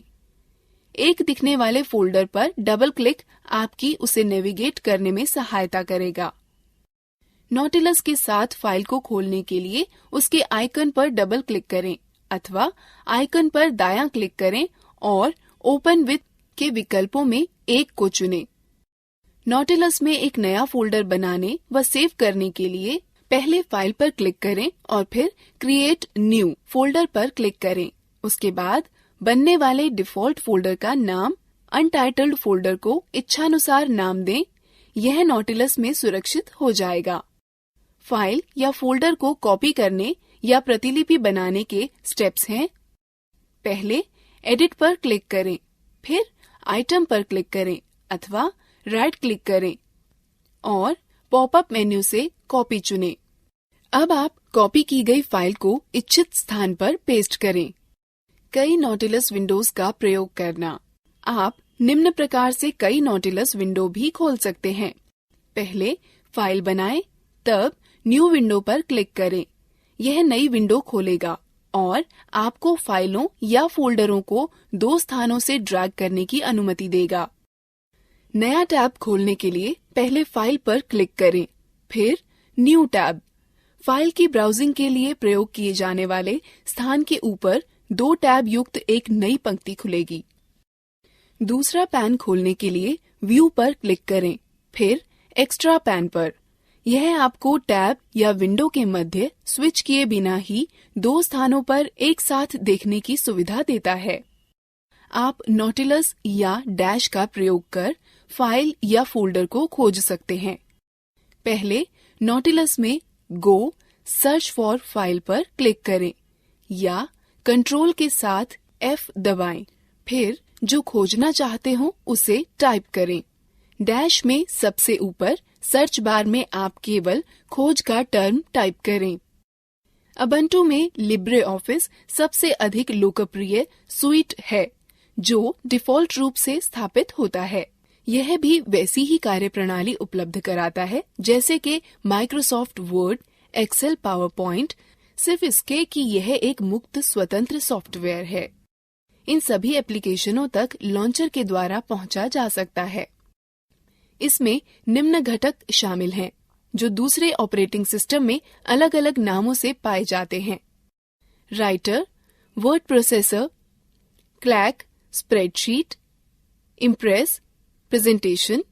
एक दिखने वाले फोल्डर पर डबल क्लिक आपकी उसे नेविगेट करने में सहायता करेगा। नॉटिलस के साथ फाइल को खोलने के लिए उसके आइकन पर डबल क्लिक करें अथवा आइकन पर दायां क्लिक करें और ओपन विथ के विकल्पों में एक को चुनें। नॉटिलस में एक नया फोल्डर बनाने व सेव करने के लिए पहले फाइल पर क्लिक करें और फिर क्रिएट न्यू फोल्डर पर क्लिक करें। उसके बाद बनने वाले डिफॉल्ट फोल्डर का नाम अनटाइटल्ड फोल्डर को इच्छानुसार नाम दें। यह नॉटिलस में सुरक्षित हो जाएगा। फाइल या फोल्डर को कॉपी करने या प्रतिलिपि बनाने के स्टेप्स हैं। पहले एडिट पर क्लिक करें, फिर आइटम पर क्लिक करें अथवा राइट क्लिक करें और पॉपअप मेन्यू से कॉपी चुनें। अब आप कॉपी की गई फाइल को इच्छित स्थान पर पेस्ट करें। कई नॉटिलस विंडोज का प्रयोग करना। आप निम्न प्रकार से कई नॉटिलस विंडो भी खोल सकते हैं। पहले फाइल बनाएं, तब न्यू विंडो पर क्लिक करें। यह नई विंडो खोलेगा और आपको फाइलों या फोल्डरों को 2 स्थानों से ड्रैग करने की अनुमति देगा। नया टैब खोलने के लिए पहले फाइल पर क्लिक करें, फिर न्यू टैब। फाइल की ब्राउजिंग के लिए प्रयोग किए जाने वाले स्थान के ऊपर 2 टैब युक्त एक नई पंक्ति खुलेगी। दूसरा पैन खोलने के लिए व्यू पर क्लिक करें, फिर एक्स्ट्रा पैन पर। यह आपको टैब या विंडो के मध्य स्विच किए बिना ही 2 स्थानों पर एक साथ देखने की सुविधा देता है। आप नॉटिलस या डैश का प्रयोग कर फाइल या फोल्डर को खोज सकते हैं। पहले नॉटिलस में गो सर्च फॉर फाइल पर क्लिक करें या कंट्रोल के साथ F दबाएं, फिर जो खोजना चाहते हो उसे टाइप करें। डैश में सबसे ऊपर सर्च बार में आप केवल खोज का टर्म टाइप करें। अबंटू में लिब्रे ऑफिस सबसे अधिक लोकप्रिय सुइट है जो डिफॉल्ट रूप से स्थापित होता है। यह भी वैसी ही कार्यप्रणाली उपलब्ध कराता है जैसे कि Microsoft Word, Excel, PowerPoint, सिर्फ इसके कि यह एक मुक्त स्वतंत्र सॉफ्टवेयर है। इन सभी एप्लीकेशनों तक लॉन्चर के द्वारा पहुंचा जा सकता है। इसमें निम्न घटक शामिल हैं जो दूसरे ऑपरेटिंग सिस्टम में अलग अलग नामों से पाए जाते हैं: writer, word processor, clack, spreadsheet, impress, presentation,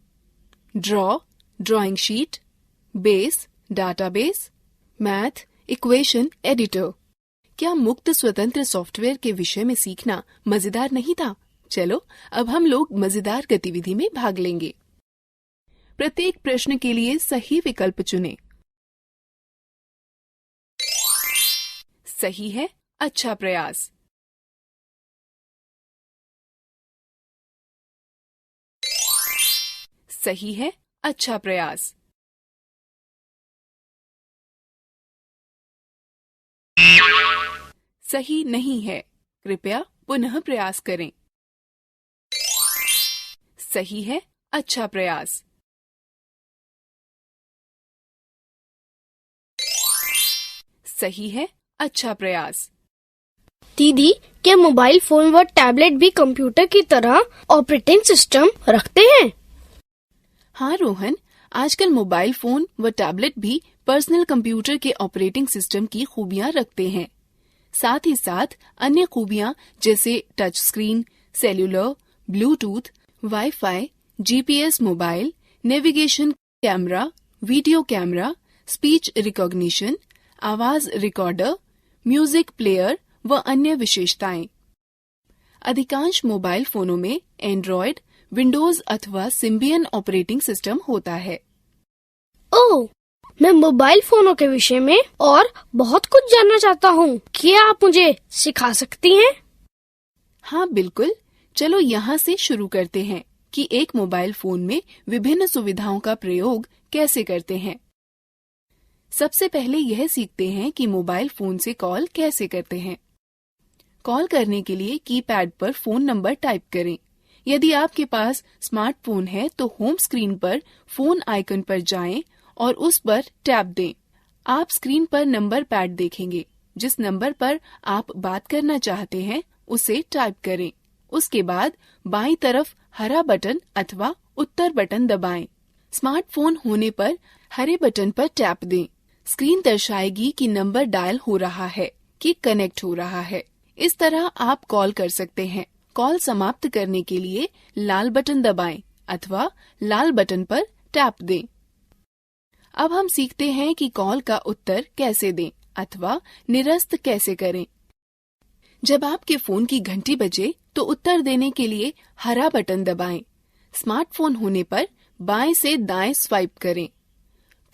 draw, drawing sheet, base, database, math, equation editor. क्या मुक्त स्वतंत्र सॉफ्टवेयर के विषय में सीखना मजेदार नहीं था? चलो अब हम लोग मजेदार गतिविधि में भाग लेंगे। प्रत्येक प्रश्न के लिए सही विकल्प चुनें। सही है, अच्छा प्रयास। सही है, अच्छा प्रयास। सही नहीं है, कृपया पुनः प्रयास करें। सही है, अच्छा प्रयास। सही है, अच्छा प्रयास। दीदी, क्या मोबाइल फोन व टैबलेट भी कंप्यूटर की तरह ऑपरेटिंग सिस्टम रखते हैं? हाँ रोहन, आजकल मोबाइल फोन व टैबलेट भी पर्सनल कंप्यूटर के ऑपरेटिंग सिस्टम की खूबियां रखते हैं। साथ ही साथ अन्य खूबियां जैसे touch screen, cellular, Bluetooth, wifi, GPS mobile, navigation camera, video camera, speech recognition, आवाज रिकॉर्डर, म्यूजिक प्लेयर व अन्य विशेषताएं। अधिकांश मोबाइल फोनों में एंड्रॉयड, विंडोज अथवा सिम्बियन ऑपरेटिंग सिस्टम होता है। ओह, मैं मोबाइल फोनों के विषय में और बहुत कुछ जानना चाहता हूँ। क्या आप मुझे सिखा सकती हैं? हाँ बिल्कुल, चलो यहाँ से शुरू करते हैं कि एक मोबाइल फोन में विभिन्न सुविधाओं का प्रयोग कैसे करते हैं। सबसे पहले यह सीखते हैं कि मोबाइल फोन से कॉल कैसे करते हैं। कॉल करने के लिए कीपैड पर फोन नंबर टाइप करें। यदि आपके पास स्मार्टफोन है तो होम स्क्रीन पर फोन आइकन पर जाएं और उस पर टैप दें। आप स्क्रीन पर नंबर पैड देखेंगे। जिस नंबर पर आप बात करना चाहते हैं उसे टाइप करें। उसके बाद बाईं तरफ हरा बटन अथवा उत्तर बटन दबाएं। स्मार्टफोन होने पर हरे बटन पर टैप दें। स्क्रीन दर्शाएगी कि नंबर डायल हो रहा है कि कनेक्ट हो रहा है। इस तरह आप कॉल कर सकते हैं। कॉल समाप्त करने के लिए लाल बटन दबाएं अथवा लाल बटन पर टैप दें। अब हम सीखते हैं कि कॉल का उत्तर कैसे दें अथवा निरस्त कैसे करें। जब आपके फोन की घंटी बजे तो उत्तर देने के लिए हरा बटन दबाएं। स्मार्टफोन होने पर बाएं से दाएं स्वाइप करें।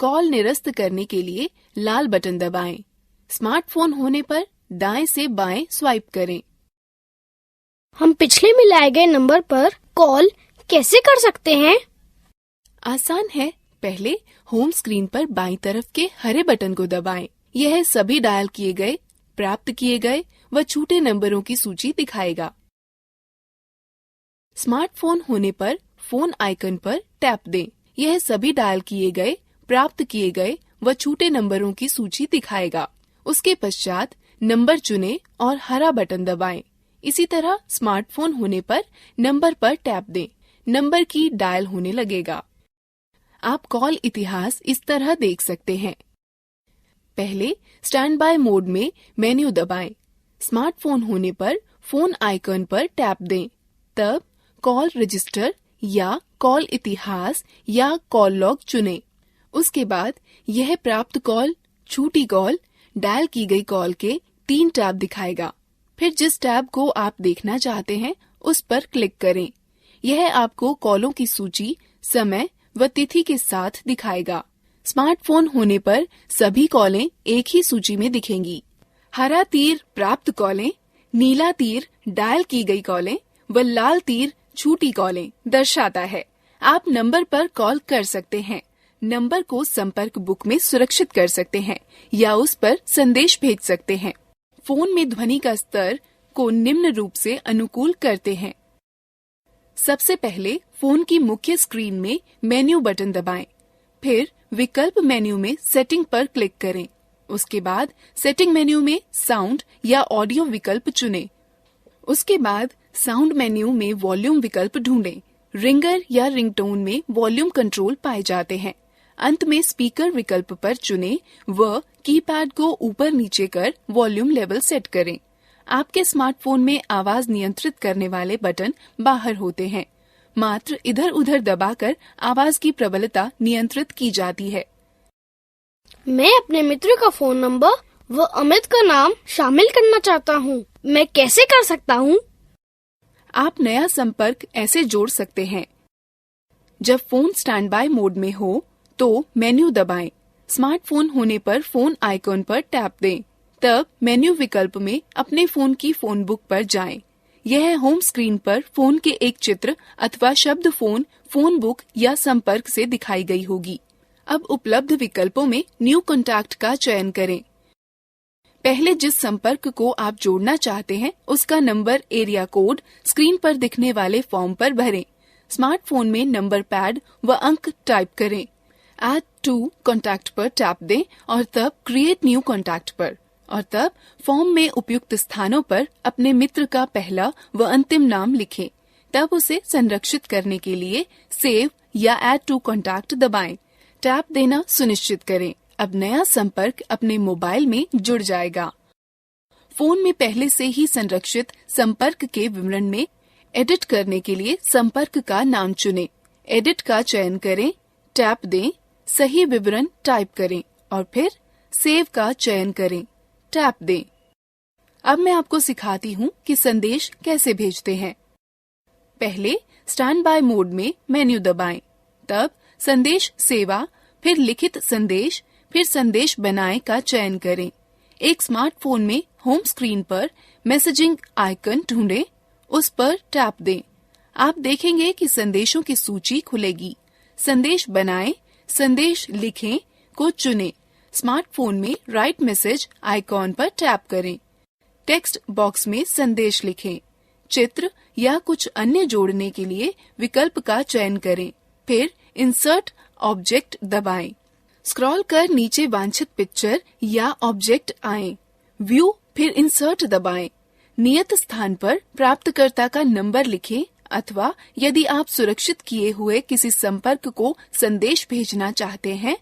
कॉल निरस्त करने के लिए लाल बटन दबाएं। स्मार्टफोन होने पर दाएं से बाएं स्वाइप करें। हम पिछले में लाए गए नंबर पर कॉल कैसे कर सकते हैं? आसान है। पहले होम स्क्रीन पर बाईं तरफ के हरे बटन को दबाएं। यह सभी डायल किए गए, प्राप्त किए गए व छूटे नंबरों की सूची दिखाएगा। स्मार्टफोन होने पर फोन आइकन पर टैप दें। यह सभी डायल किए गए, प्राप्त किए गए व छूटे नंबरों की सूची दिखाएगा। उसके पश्चात नंबर चुनें और हरा बटन दबाएं। इसी तरह स्मार्टफोन होने पर नंबर पर टैप दें। नंबर की डायल होने लगेगा। आप कॉल इतिहास इस तरह देख सकते हैं। पहले स्टैंड बाय मोड में मेन्यू दबाएं। स्मार्टफोन होने पर फोन आइकन पर टैप दें। तब कॉल रजिस्टर या कॉल इतिहास या कॉल लॉग चुनें। उसके बाद यह प्राप्त कॉल, छूटी कॉल, डायल की गई कॉल के 3 टैब दिखाएगा। फिर जिस टैब को आप देखना चाहते हैं उस पर क्लिक करें। यह आपको कॉलों की सूची, समय व तिथि के साथ दिखाएगा। स्मार्टफोन होने पर सभी कॉलें एक ही सूची में दिखेंगी। हरा तीर प्राप्त कॉलें, नीला तीर डायल की गई कॉलें व लाल तीर छूटी कॉलें दर्शाता है। आप नंबर पर कॉल कर सकते हैं, नंबर को संपर्क बुक में सुरक्षित कर सकते हैं या उस पर संदेश भेज सकते हैं। फोन में ध्वनि का स्तर को निम्न रूप से अनुकूल करते हैं। सबसे पहले फोन की मुख्य स्क्रीन में मेन्यू बटन दबाएं। फिर विकल्प मेन्यू में सेटिंग पर क्लिक करें। उसके बाद सेटिंग मेन्यू में साउंड या ऑडियो विकल्प चुनें। उसके बाद साउंड मेन्यू में वॉल्यूम विकल्प ढूंढें। रिंगर या रिंगटोन में वॉल्यूम कंट्रोल पाए जाते हैं। अंत में स्पीकर विकल्प पर चुनें व कीपैड को ऊपर नीचे कर वॉल्यूम लेवल सेट करें। आपके स्मार्टफोन में आवाज नियंत्रित करने वाले बटन बाहर होते हैं। मात्र इधर उधर दबाकर आवाज की प्रबलता नियंत्रित की जाती है। मैं अपने मित्र का फोन नंबर व अमित का नाम शामिल करना चाहता हूँ। मैं कैसे कर सकता हूँ? आप नया संपर्क ऐसे जोड़ सकते हैं। जब फोन स्टैंड बाय मोड में हो तो मेन्यू दबाएं। स्मार्टफोन होने पर फोन आइकन पर टैप दें। तब मेन्यू विकल्प में अपने फोन की फोन बुक पर जाएं। यह होम स्क्रीन पर फोन के एक चित्र अथवा शब्द फोन बुक या संपर्क से दिखाई गई होगी। अब उपलब्ध विकल्पों में न्यू कॉन्टैक्ट का चयन करें। पहले जिस संपर्क को आप जोड़ना चाहते हैं उसका नंबर, एरिया कोड स्क्रीन पर दिखने वाले फॉर्म पर भरें। स्मार्टफोन में नंबर पैड व अंक टाइप करें। ऐड टू कॉन्टैक्ट पर टैप दें और तब क्रिएट न्यू कॉन्टैक्ट पर, और तब फॉर्म में उपयुक्त स्थानों पर अपने मित्र का पहला व अंतिम नाम लिखें। तब उसे संरक्षित करने के लिए सेव या ऐड टू कॉन्टैक्ट दबाएं। टैप देना सुनिश्चित करें। अब नया संपर्क अपने मोबाइल में जुड़ जाएगा। फोन में पहले से ही संरक्षित संपर्क के विवरण में एडिट करने के लिए संपर्क का नाम चुनें। एडिट का चयन करें, टैप दें, सही विवरण टाइप करें और फिर सेव का चयन करें, टैप दें। अब मैं आपको सिखाती हूँ कि संदेश कैसे भेजते हैं। पहले स्टैंड बाय मोड में मेन्यू दबाएं, तब संदेश सेवा, फिर लिखित संदेश, फिर संदेश बनाएं का चयन करें। एक स्मार्टफोन में होम स्क्रीन पर मैसेजिंग आइकन ढूंढें, उस पर टैप दें। आप देखेंगे कि संदेशों की सूची खुलेगी। संदेश बनाएं, संदेश लिखें को चुनें। स्मार्टफोन में राइट मैसेज आइकॉन पर टैप करें। टेक्स्ट बॉक्स में संदेश लिखें। चित्र या कुछ अन्य जोड़ने के लिए विकल्प का चयन करें। फिर इंसर्ट ऑब्जेक्ट दबाएं। स्क्रॉल कर नीचे वांछित पिक्चर या ऑब्जेक्ट आए। व्यू फिर इंसर्ट दबाएं। नियत स्थान पर प्राप्तकर्ता का नंबर लिखें अथवा यदि आप सुरक्षित किए हुए किसी संपर्क को संदेश भेजना चाहते हैं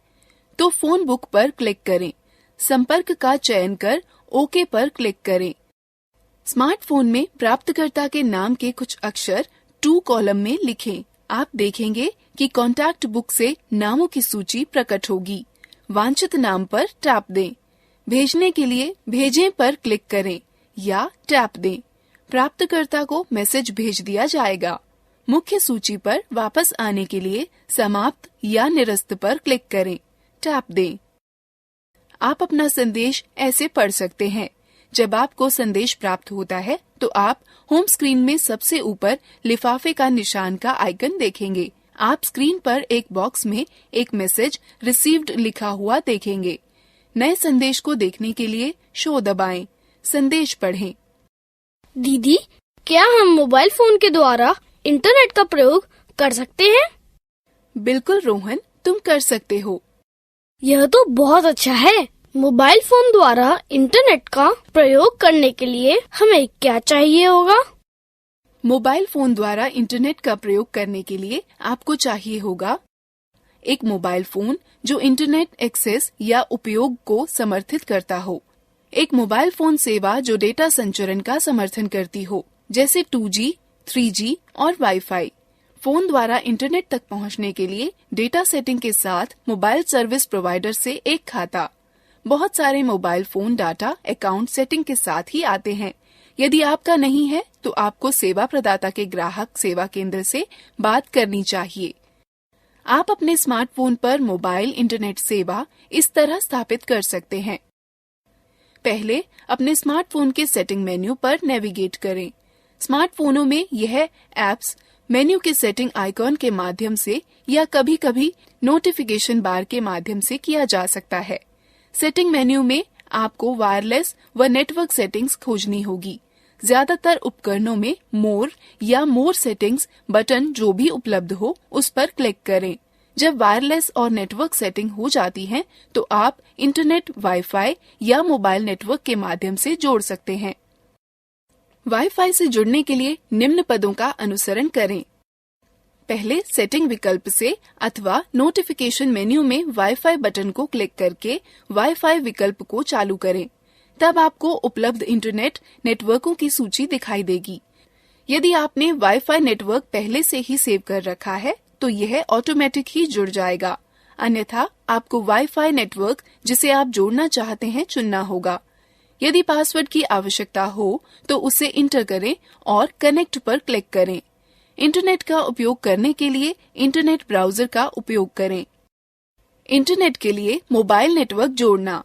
तो फोन बुक पर क्लिक करें। संपर्क का चयन कर ओके पर क्लिक करें। स्मार्टफोन में प्राप्तकर्ता के नाम के कुछ अक्षर टू कॉलम में लिखें। आप देखेंगे कि कॉन्टैक्ट बुक से नामों की सूची प्रकट होगी। वांछित नाम पर टैप दें। भेजने के लिए भेजें पर क्लिक करें या टैप दें। प्राप्तकर्ता को मैसेज भेज दिया जाएगा। मुख्य सूची पर वापस आने के लिए समाप्त या निरस्त पर क्लिक करें। टैप दें। आप अपना संदेश ऐसे पढ़ सकते हैं। जब आपको संदेश प्राप्त होता है तो आप होम स्क्रीन में सबसे ऊपर लिफाफे का निशान का आइकन देखेंगे। आप स्क्रीन पर एक बॉक्स में एक मैसेज रिसीव्ड लिखा हुआ देखेंगे। नए संदेश को देखने के लिए शो दबाएं, संदेश पढ़ें। दीदी, क्या हम मोबाइल फोन के द्वारा इंटरनेट का प्रयोग कर सकते हैं? बिल्कुल रोहन, तुम कर सकते हो। यह तो बहुत अच्छा है। मोबाइल फोन द्वारा इंटरनेट का प्रयोग करने के लिए हमें क्या चाहिए होगा? मोबाइल फोन द्वारा इंटरनेट का प्रयोग करने के लिए आपको चाहिए होगा एक मोबाइल फोन जो इंटरनेट एक्सेस या उपयोग को समर्थित करता हो, एक मोबाइल फोन सेवा जो डेटा संचरण का समर्थन करती हो, जैसे 2G, 3G और वाईफाई। फोन द्वारा इंटरनेट तक पहुंचने के लिए डेटा सेटिंग के साथ मोबाइल सर्विस प्रोवाइडर से एक खाता। बहुत सारे mobile phone data account setting के साथ ही आते हैं। यदि आपका नहीं है तो आपको सेवा प्रदाता के ग्राहक सेवा केंद्र से बात करनी चाहिए। आप अपने स्मार्टफोन पर मोबाइल इंटरनेट सेवा इस तरह स्थापित कर सकते हैं। पहले अपने स्मार्टफोन के सेटिंग मेन्यू पर नेविगेट करें। स्मार्टफोनों में यह एप्स मेन्यू के सेटिंग आइकॉन के माध्यम से या कभी-कभी नोटिफिकेशन बार के माध्यम से किया जा सकता है। सेटिंग मेन्यू में आपको वायरलेस व नेटवर्क सेटिंग्स खोजनी होगी। ज्यादातर उपकरणों में मोर या मोर सेटिंग्स बटन जो भी उपलब्ध हो उस पर क्लिक करें। जब वायरलेस और नेटवर्क सेटिंग हो जाती है तो आप इंटरनेट, वाईफाई या मोबाइल नेटवर्क के माध्यम से जोड़ सकते हैं। वाईफाई से जुड़ने के लिए निम्न पदों का अनुसरण करें। पहले सेटिंग विकल्प से अथवा नोटिफिकेशन मेन्यू में वाईफाई बटन को क्लिक करके वाईफाई विकल्प को चालू करें। तब आपको उपलब्ध इंटरनेट नेटवर्कों की सूची दिखाई देगी। यदि आपने वाईफाई नेटवर्क पहले से ही सेव कर रखा है तो यह ऑटोमेटिक ही जुड़ जाएगा। अन्यथा आपको वाईफाई नेटवर्क जिसे आप जोड़ना चाहते हैं चुनना होगा। यदि पासवर्ड की आवश्यकता हो तो उसे इंटर करें और कनेक्ट पर क्लिक करें। इंटरनेट का उपयोग करने के लिए इंटरनेट ब्राउजर का उपयोग करें। इंटरनेट के लिए मोबाइल नेटवर्क जोड़ना।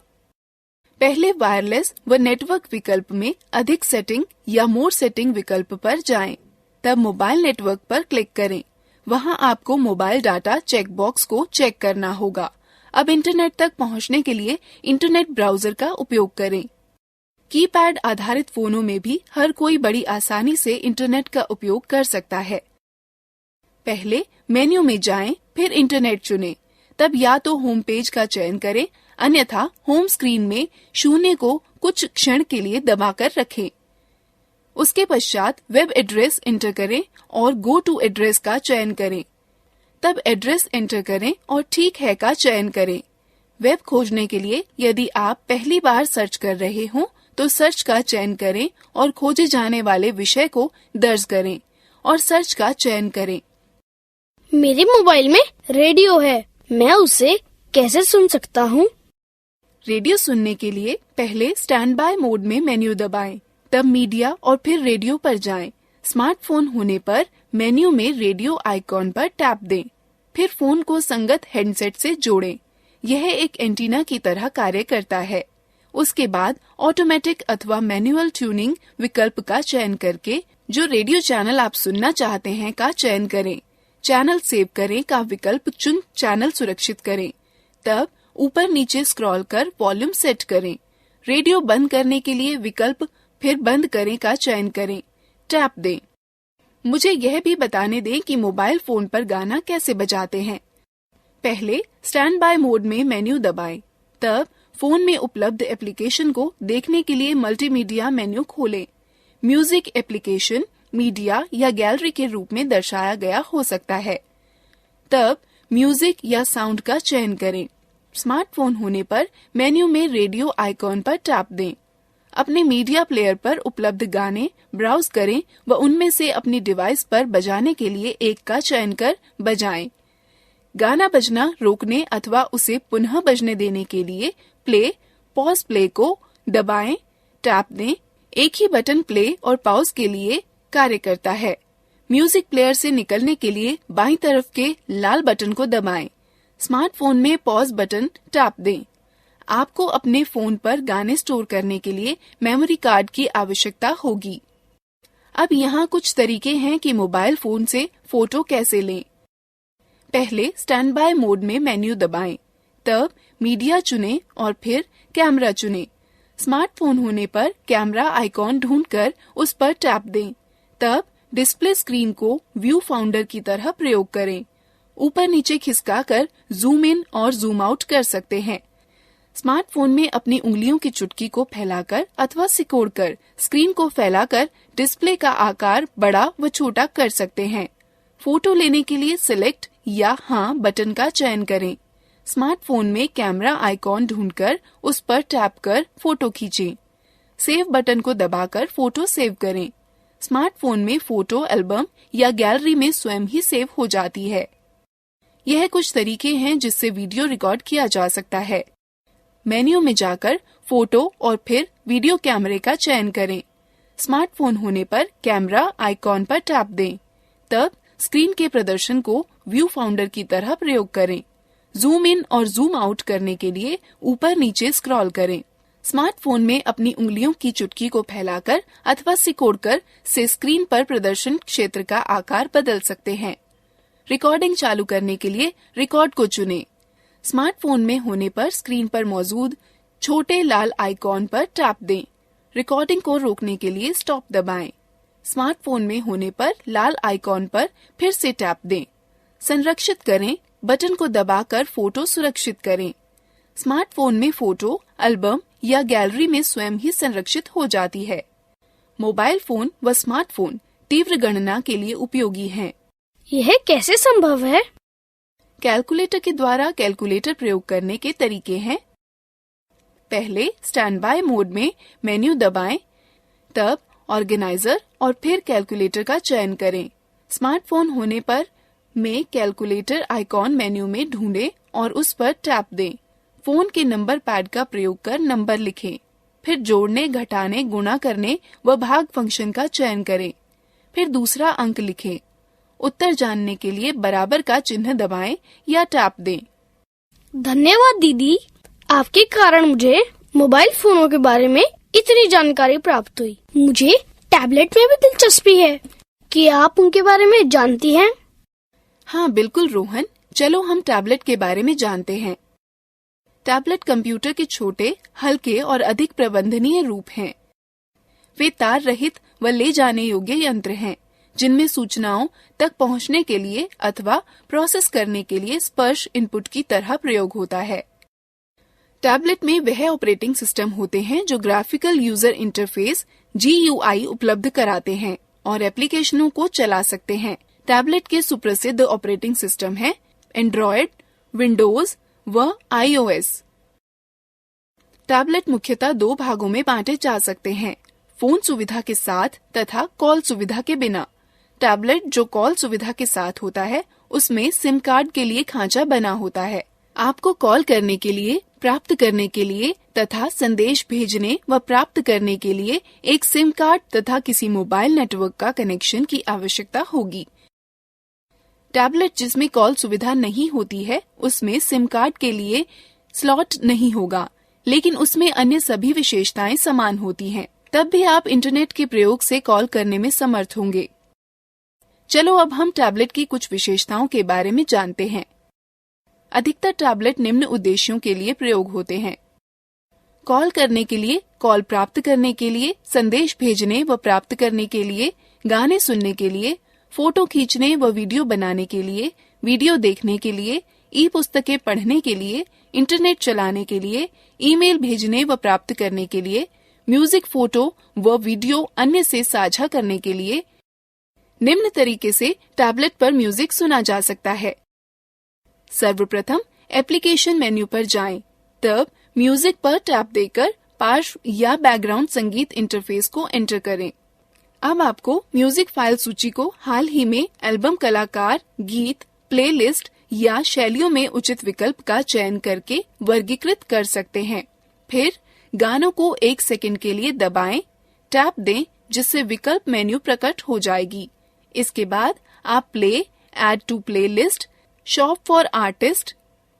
पहले वायरलेस व नेटवर्क विकल्प में अधिक सेटिंग या मोर सेटिंग विकल्प पर जाएं। तब मोबाइल नेटवर्क पर क्लिक करें। वहां आपको मोबाइल डाटा चेक बॉक्स को चेक करना होगा। अब इंटरनेट तक पहुंचने के लिए इंटरनेट ब्राउजर का उपयोग करें। कीपैड आधारित फोनों में भी हर कोई बड़ी आसानी से इंटरनेट का उपयोग कर सकता है। पहले मेन्यू में जाएं, फिर इंटरनेट चुनें। तब या तो होम पेज का चयन करें, अन्यथा होम स्क्रीन में 0 को कुछ क्षण के लिए दबाकर रखें। उसके पश्चात वेब एड्रेस एंटर करें और गो टू एड्रेस का चयन करें। तब एड्रेस एंटर करें और ठीक है का चयन करें। वेब खोजने के लिए यदि आप पहली बार सर्च कर रहे हों तो सर्च का चयन करें और खोजे जाने वाले विषय को दर्ज करें और सर्च का चयन करें। मेरे मोबाइल में रेडियो है, मैं उसे कैसे सुन सकता हूँ? रेडियो सुनने के लिए पहले स्टैंड बाय मोड में मेन्यू दबाएं, तब मीडिया और फिर रेडियो पर जाएं। स्मार्टफोन होने पर मेन्यू में रेडियो आइकॉन पर टैप दें, फिर फोन को संगत हेडसेट से जोड़ें। यह एक एंटीना की तरह कार्य करता है। उसके बाद ऑटोमेटिक अथवा मैनुअल ट्यूनिंग विकल्प का चयन करके जो रेडियो चैनल आप सुनना चाहते हैं का चयन करें। चैनल सेव करें का विकल्प चुन चैनल सुरक्षित करें। तब ऊपर नीचे स्क्रॉल कर वॉल्यूम सेट करें। रेडियो बंद करने के लिए विकल्प फिर बंद करें का चयन करें। टैप दें। मुझे यह भी बताने दें कि मोबाइल फोन पर गाना कैसे बजाते हैं। पहले स्टैंड बाय मोड में मेन्यू दबाएं, तब फोन में उपलब्ध एप्लीकेशन को देखने के लिए मल्टीमीडिया मेन्यू खोलें। म्यूजिक एप्लीकेशन मीडिया या गैलरी के रूप में दर्शाया गया हो सकता है। तब म्यूजिक या साउंड का चयन करें। स्मार्टफोन होने पर मेन्यू में रेडियो आइकॉन पर टैप दें। अपने मीडिया प्लेयर पर उपलब्ध गाने ब्राउज करें व उनमें से अपनी डिवाइस पर बजाने के लिए एक का चयन कर बजाएं। गाना बजना रोकने अथवा उसे पुनः बजने देने के लिए प्ले, पॉज प्ले को दबाएं, टैप दें। एक ही बटन प्ले और पॉज के लिए कार्य करता है। म्यूजिक प्लेयर से निकलने के लिए बाईं तरफ के लाल बटन को दबाएं। स्मार्टफोन में पॉज बटन टैप दें। आपको अपने फोन पर गाने स्टोर करने के लिए मेमोरी कार्ड की आवश्यकता होगी। अब यहाँ कुछ तरीके हैं कि मोबाइल फोन से फोटो कैसे लें। पहले स्टैंड बाय मोड में मेन्यू दबाएं, तब मीडिया चुनें और फिर कैमरा चुनें। स्मार्टफोन होने पर कैमरा आइकॉन ढूंढकर उस पर टैप दें, तब डिस्प्ले स्क्रीन को व्यू फाउंडर की तरह प्रयोग करें। ऊपर नीचे खिसकाकर जूम इन और जूम आउट कर सकते हैं। स्मार्टफोन में अपनी उंगलियों की चुटकी को फैलाकर अथवा सिकोड़कर स्क्रीन को फैलाकर डिस्प्ले का आकार बड़ा व छोटा कर सकते हैं। फोटो लेने के लिए सिलेक्ट या हाँ बटन का चयन करें। स्मार्टफोन में कैमरा आइकॉन ढूंढकर उस पर टैप कर फोटो खींचें। सेव बटन को दबाकर फोटो सेव करें। स्मार्टफोन में फोटो एल्बम या गैलरी में स्वयं ही सेव हो जाती है। यह कुछ तरीके हैं जिससे वीडियो रिकॉर्ड किया जा सकता है। मेन्यू में जाकर फोटो और फिर वीडियो कैमरे का चयन करें। स्मार्टफोन होने पर कैमरा आइकॉन पर टैप दें, तब स्क्रीन के प्रदर्शन को व्यू फाउंडर की तरह प्रयोग करें। जूम इन और जूम आउट करने के लिए ऊपर नीचे स्क्रॉल करें। स्मार्टफोन में अपनी उंगलियों की चुटकी को फैलाकर अथवा सिकोड़कर से स्क्रीन पर प्रदर्शन क्षेत्र का आकार बदल सकते हैं। रिकॉर्डिंग चालू करने के लिए रिकॉर्ड को चुनें। स्मार्टफोन में होने पर स्क्रीन पर मौजूद छोटे लाल आइकॉन पर टैप दें। रिकॉर्डिंग को रोकने के लिए स्टॉप दबाएं। स्मार्टफोन में होने पर लाल आइकॉन पर फिर से टैप दें। संरक्षित करें बटन को दबाकर फोटो सुरक्षित करें। स्मार्टफोन में फोटो एल्बम या गैलरी में स्वयं ही संरक्षित हो जाती है। मोबाइल फोन व स्मार्टफोन तीव्र गणना के लिए उपयोगी हैं। यह कैसे संभव है? कैलकुलेटर के द्वारा कैलकुलेटर प्रयोग करने के तरीके हैं। पहले स्टैंड बाय मोड में मेन्यू दबाएं, तब ऑर्गेनाइजर और फिर कैलकुलेटर का चयन करें। स्मार्टफोन होने पर में कैलकुलेटर आइकॉन मेन्यू में ढूंढें और उस पर टैप दें। फोन के नंबर पैड का प्रयोग कर नंबर लिखें। फिर जोड़ने, घटाने, गुणा करने व भाग फंक्शन का चयन करें। फिर दूसरा अंक लिखें। उत्तर जानने के लिए बराबर का चिन्ह दबाएं या टैप दें। धन्यवाद दीदी, आपके कारण मुझे मोबाइल फोनों के बारे में इतनी जानकारी प्राप्त हुई। मुझे टैबलेट में भी दिलचस्पी है। क्या आप उनके बारे में जानती हैं? हाँ बिल्कुल रोहन, चलो हम टैबलेट के बारे में जानते हैं। टैबलेट कंप्यूटर के छोटे, हल्के और अधिक प्रबंधनीय रूप हैं। वे तार रहित व ले जाने योग्य यंत्र हैं, जिनमें सूचनाओं तक पहुंचने के लिए अथवा प्रोसेस करने के लिए स्पर्श इनपुट की तरह प्रयोग होता है। टैबलेट में वह ऑपरेटिंग सिस्टम होते हैं जो ग्राफिकल यूजर इंटरफेस GUI उपलब्ध कराते हैं और एप्लीकेशनों को चला सकते हैं। टैबलेट के सुप्रसिद्ध ऑपरेटिंग सिस्टम हैं एंड्रॉयड, विंडोज व iOS। टैबलेट मुख्यतः दो भागों में बांटे जा सकते हैं, फोन सुविधा के साथ तथा कॉल सुविधा के बिना। टैबलेट जो कॉल सुविधा के साथ होता है, उसमें सिम कार्ड के लिए खांचा बना होता है। आपको कॉल करने के लिए, प्राप्त करने के लिए तथा संदेश भेजने व प्राप्त करने के लिए एक सिम कार्ड तथा किसी मोबाइल नेटवर्क का कनेक्शन की आवश्यकता होगी। टैबलेट जिसमें कॉल सुविधा नहीं होती है, उसमें सिम कार्ड के लिए स्लॉट नहीं होगा, लेकिन उसमें अन्य सभी विशेषताएं समान होती हैं। तब भी आप इंटरनेट के प्रयोग से कॉल करने में समर्थ होंगे। चलो अब हम टैबलेट की कुछ विशेषताओं के बारे में जानते हैं। अधिकतर टैबलेट निम्न उद्देश्यों के लिए प्रयोग होते हैं: कॉल करने के लिए, कॉल प्राप्त करने के लिए, संदेश भेजने व प्राप्त करने के लिए, गाने सुनने के लिए, फोटो खींचने व वीडियो बनाने के लिए, वीडियो देखने के लिए, ई पुस्तकें पढ़ने के लिए, इंटरनेट चलाने के लिए, ईमेल भेजने व प्राप्त करने के लिए, म्यूजिक, फोटो व वीडियो अन्य से साझा करने के लिए। निम्न तरीके से टैबलेट पर म्यूजिक सुना जा सकता है। सर्वप्रथम एप्लीकेशन मेन्यू पर जाएं, तब म्यूजिक पर टैप देकर पार्श्व या बैकग्राउंड संगीत इंटरफेस को एंटर करें। अब आपको म्यूजिक फाइल सूची को हाल ही में एल्बम, कलाकार, गीत, प्लेलिस्ट या शैलियों में उचित विकल्प का चयन करके वर्गीकृत कर सकते हैं। फिर गानों को 1 सेकंड के लिए दबाएं, टैप दें, जिससे विकल्प मेन्यू प्रकट हो जाएगी। इसके बाद आप play, add to playlist, shop for artist,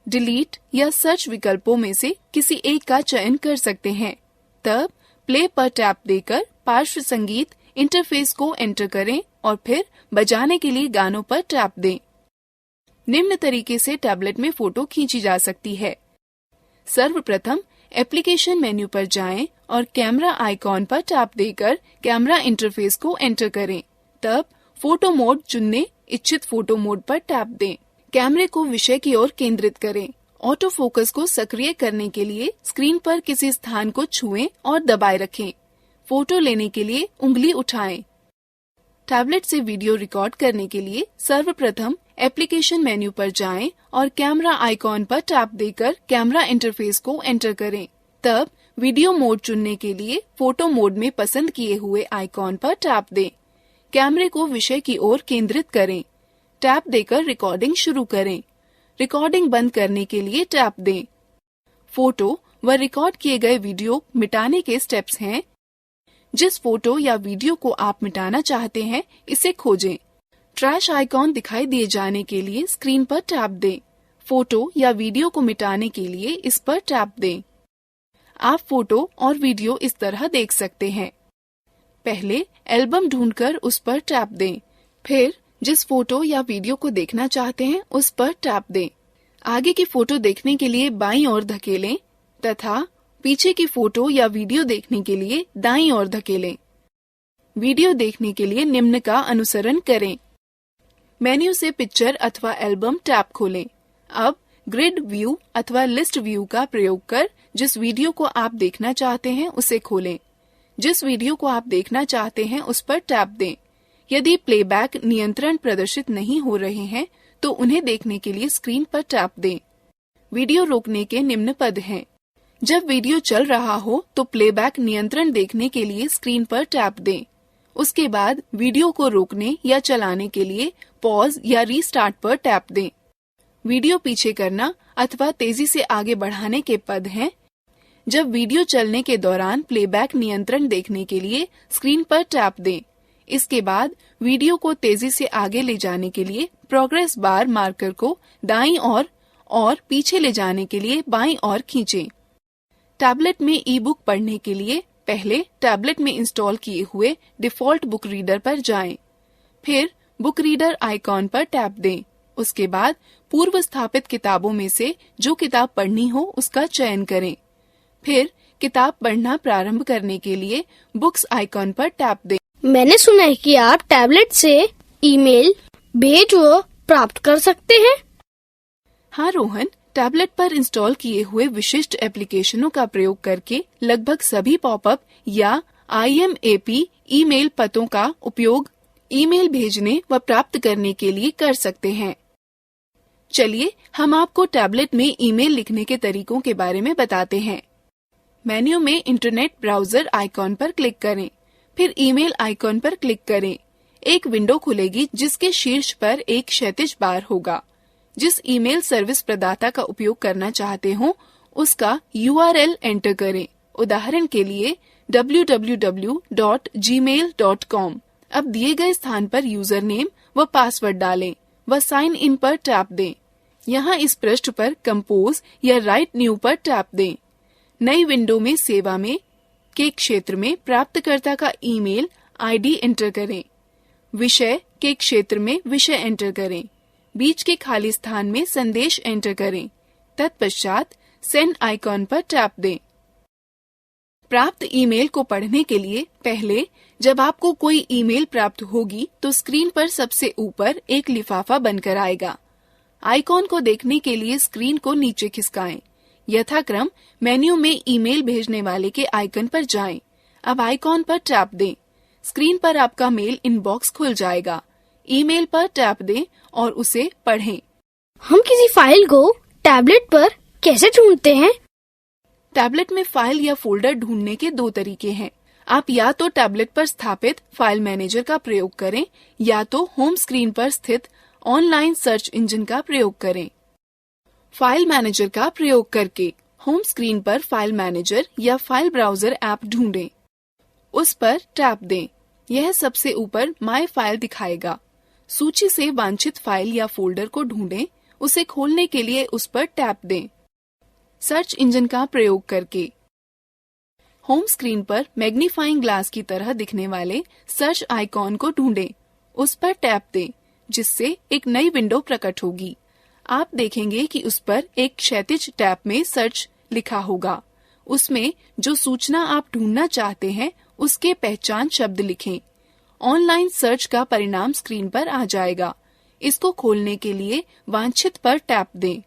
delete या सर्च विकल्पों में से किसी एक का चयन कर सकते हैं। तब प्ले पर टैप देकर पार्श्व संगीत इंटरफेस को एंटर करें और फिर बजाने के लिए गानों पर टैप दें। निम्न तरीके से टैबलेट में फोटो खींची जा सकती है। सर्वप्रथम एप्लीकेशन मेन्यू पर जाएं और कैमरा आइकॉन पर टैप देकर कैमरा इंटरफेस को एंटर करें। तब फोटो मोड चुनने इच्छित फोटो मोड पर टैप दें। कैमरे को विषय की ओर केंद्रित करें। ऑटो फोकस को सक्रिय करने के लिए स्क्रीन पर किसी स्थान को छुएं और दबाए रखें। फोटो लेने के लिए उंगली उठाएं। टैबलेट से वीडियो रिकॉर्ड करने के लिए सर्वप्रथम एप्लीकेशन मेन्यू पर जाएं और कैमरा आइकॉन पर टैप देकर कैमरा इंटरफेस को एंटर करें। तब वीडियो मोड चुनने के लिए फोटो मोड में पसंद किए हुए आइकॉन पर टैप दें। कैमरे को विषय की ओर केंद्रित करें। टैप देकर रिकॉर्डिंग शुरू करें। रिकॉर्डिंग बंद करने के लिए टैप दें। फोटो व रिकॉर्ड किए गए वीडियो मिटाने के स्टेप्स हैं। जिस फोटो या वीडियो को आप मिटाना चाहते हैं, इसे खोजें। ट्रैश आइकॉन दिखाई दिए जाने के लिए स्क्रीन पर टैप दें। फोटो या वीडियो को मिटाने के लिए इस पर टैप दें। आप फोटो और वीडियो इस तरह देख सकते हैं। पहले एल्बम ढूंढकर उस पर टैप दें। फिर जिस फोटो या वीडियो को देखना चाहते हैं उस पर टैप दें। आगे की फोटो देखने के लिए बाईं ओर धकेलें तथा पीछे की फोटो या वीडियो देखने के लिए दाईं ओर धकेलें। वीडियो देखने के लिए निम्न का अनुसरण करें। मेन्यू से पिक्चर अथवा एल्बम टैब खोलें। अब ग्रिड व्यू अथवा लिस्ट व्यू का प्रयोग कर जिस वीडियो को आप देखना चाहते हैं उसे खोलें। जिस वीडियो को आप देखना चाहते हैं उस पर टैप दें। यदि प्लेबैक नियंत्रण प्रदर्शित नहीं हो रहे हैं तो उन्हें देखने के लिए स्क्रीन पर टैप दें। वीडियो रोकने के निम्न पद हैं। जब वीडियो चल रहा हो तो प्लेबैक नियंत्रण देखने के लिए स्क्रीन पर टैप दें। उसके बाद वीडियो को रोकने या चलाने के लिए पॉज या रीस्टार्ट पर टैप दें। वीडियो पीछे करना अथवा तेजी से आगे बढ़ाने के पद हैं। जब वीडियो चलने के दौरान प्लेबैक नियंत्रण देखने के लिए स्क्रीन पर टैप दें। इसके बाद वीडियो को तेजी से आगे ले जाने के लिए प्रोग्रेस बार मार्कर को दाईं ओर और पीछे ले जाने के लिए बाईं ओर खींचें। टैबलेट में ई बुक पढ़ने के लिए पहले टैबलेट में इंस्टॉल किए हुए डिफॉल्ट बुक रीडर पर जाएं। फिर बुक रीडर आइकॉन पर टैप दें। उसके बाद पूर्व स्थापित किताबों में से जो किताब पढ़नी हो उसका चयन करें। फिर किताब पढ़ना प्रारंभ करने के लिए बुक्स आइकॉन पर टैप दें। मैंने सुना है कि आप टैबलेट से ईमेल भेज व प्राप्त कर सकते हैं। हाँ रोहन, टैबलेट पर इंस्टॉल किए हुए विशिष्ट एप्लीकेशनों का प्रयोग करके लगभग सभी पॉपअप या IMAP ईमेल पतों का उपयोग ईमेल भेजने व प्राप्त करने के लिए कर सकते हैं। चलिए हम आपको टैबलेट में ईमेल लिखने के तरीकों के बारे में बताते हैं। मेन्यू में इंटरनेट ब्राउजर आइकॉन पर क्लिक करें। फिर ईमेल आइकॉन पर क्लिक करें। एक विंडो खुलेगी जिसके शीर्ष पर एक क्षैतिज बार होगा। जिस ईमेल सर्विस प्रदाता का उपयोग करना चाहते हो उसका URL एंटर करें। उदाहरण के लिए www.gmail.com। अब दिए गए स्थान पर यूजर नेम व पासवर्ड डालें व साइन इन पर टैप दें। यहाँ इस पृष्ठ पर कंपोज या राइट न्यू पर टैप दें। नई विंडो में सेवा में के क्षेत्र में प्राप्तकर्ता का ईमेल ID एंटर करें। विषय के क्षेत्र में विषय एंटर करें। बीच के खाली स्थान में संदेश एंटर करें। तत्पश्चात सेंड आइकॉन पर टैप दें। प्राप्त ईमेल को पढ़ने के लिए पहले जब आपको कोई ईमेल प्राप्त होगी तो स्क्रीन पर सबसे ऊपर एक लिफाफा बनकर आएगा। आइकॉन को देखने के लिए स्क्रीन को नीचे खिसकाएं। यथाक्रम मेन्यू में ईमेल भेजने वाले के आइकन पर जाएं। अब आइकॉन पर टैप दें। स्क्रीन पर आपका मेल इनबॉक्स खुल जाएगा। ईमेल पर टैप दें और उसे पढ़ें। हम किसी फाइल को टैबलेट पर कैसे ढूंढते हैं? टैबलेट में फाइल या फोल्डर ढूंढने के दो तरीके हैं। आप या तो टैबलेट पर स्थापित फाइल मैनेजर का प्रयोग करें या तो होम स्क्रीन पर स्थित ऑनलाइन सर्च इंजन का प्रयोग करें। फाइल मैनेजर का प्रयोग करके होम स्क्रीन पर फाइल मैनेजर या फाइल ब्राउजर ऐप ढूंढें। उस पर टैप दें। यह सबसे ऊपर माय फाइल दिखाएगा। सूची से वांछित फाइल या फोल्डर को ढूंढें उसे खोलने के लिए उस पर टैप दें। सर्च इंजन का प्रयोग करके होम स्क्रीन पर मैग्नीफाइंग ग्लास की तरह दिखने वाले सर्च आइकॉन को ढूंढें। उस पर टैप दें, जिससे एक नई विंडो प्रकट होगी। आप देखेंगे कि उस पर एक क्षैतिज टैब में सर्च लिखा होगा। उसमें जो सूचना आप ढूंढना चाहते हैं उसके पहचान शब्द लिखें। ऑनलाइन सर्च का परिणाम स्क्रीन पर आ जाएगा। इसको खोलने के लिए वांछित पर टैप दें।